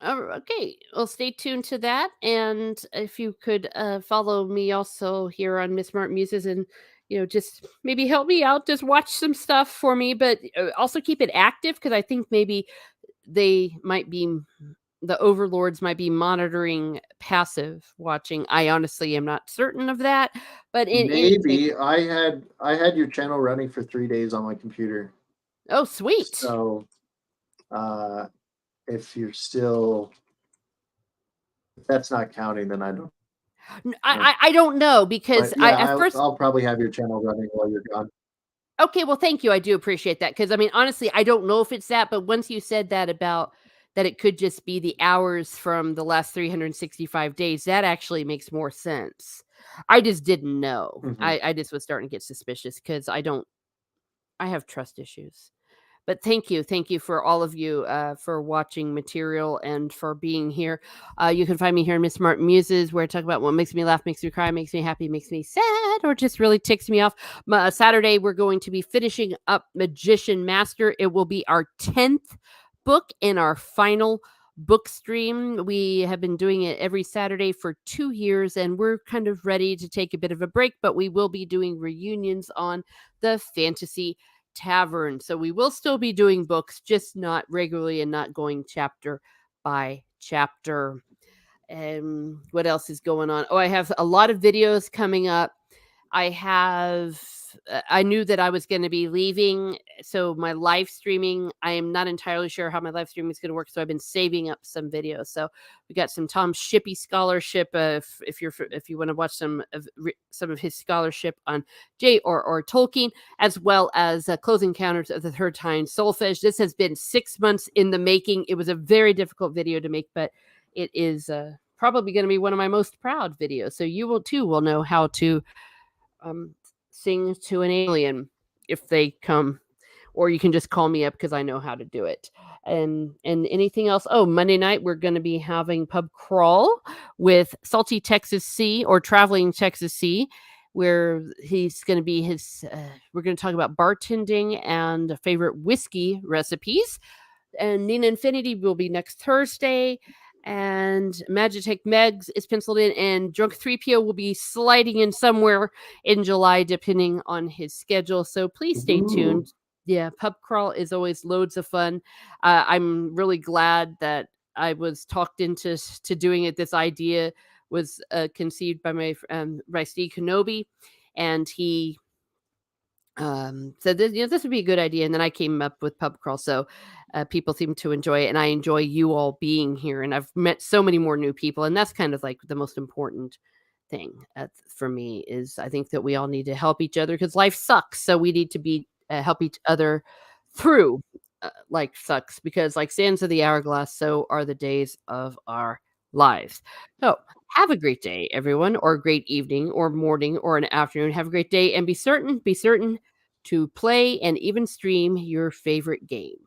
Okay, well, stay tuned to that, and if you could follow me also here on Miss Smart Muses, and just maybe help me out, just watch some stuff for me, but also keep it active because I think maybe they might be the overlords might be monitoring passive watching. I honestly am not certain of that, but in any case, Maybe I had your channel running for 3 days on my computer. oh, sweet. So uh, if you're still, if that's not counting, then I don't know. I don't know because But I yeah, at first. I'll probably have your channel running while you're gone. Okay, well, thank you. I do appreciate that because I mean, honestly, I don't know if it's that, but once you said that about that it could just be the hours from the last 365 days, that actually makes more sense. I just didn't know. Hmm. I just was starting to get suspicious because I have trust issues. But thank you for all of you for watching material and for being here. You can find me here in Miss Smart Muses, where I talk about what makes me laugh, makes me cry, makes me happy, makes me sad, or just really ticks me off. Saturday, we're going to be finishing up Magician Master. It will be our 10th book in our final book stream. We have been doing it every Saturday for 2 years, and we're kind of ready to take a bit of a break, but we will be doing reunions on the fantasy tavern. So we will still be doing books, just not regularly and not going chapter by chapter. And what else is going on? Oh, I have a lot of videos coming up. I knew that I was going to be leaving. So my live streaming, I am not entirely sure how my live streaming is going to work. So I've been saving up some videos. So we got some Tom Shippey scholarship. If you want to watch some of his scholarship on J or Tolkien, as well as Close Encounters of the Third Time Solfege. This has been 6 months in the making. It was a very difficult video to make, but it is probably going to be one of my most proud videos. So you will know how to um, sing to an alien if they come, or you can just call me up because I know how to do it. And anything else? Oh, Monday night we're going to be having pub crawl with Salty Texas Sea or Traveling Texas Sea, where he's going to be his. We're going to talk about bartending and favorite whiskey recipes. And Nina Infinity will be next Thursday. And Magitech Megs is penciled in, and Drunk 3PO will be sliding in somewhere in July, depending on his schedule. So please stay Ooh. tuned. Yeah, pub crawl is always loads of fun. I'm really glad that I was talked into to doing it. This idea was conceived by by Steve Kenobi, and he said this would be a good idea, and then I came up with pub crawl. So people seem to enjoy it, and I enjoy you all being here, and I've met so many more new people, and that's kind of like the most important thing for me is I think that we all need to help each other because life sucks, so we need to be help each other through life sucks because like sands of the hourglass, so are the days of our lives. So have a great day, everyone, or a great evening, or morning, or an afternoon. Have a great day, and be certain to play and even stream your favorite game.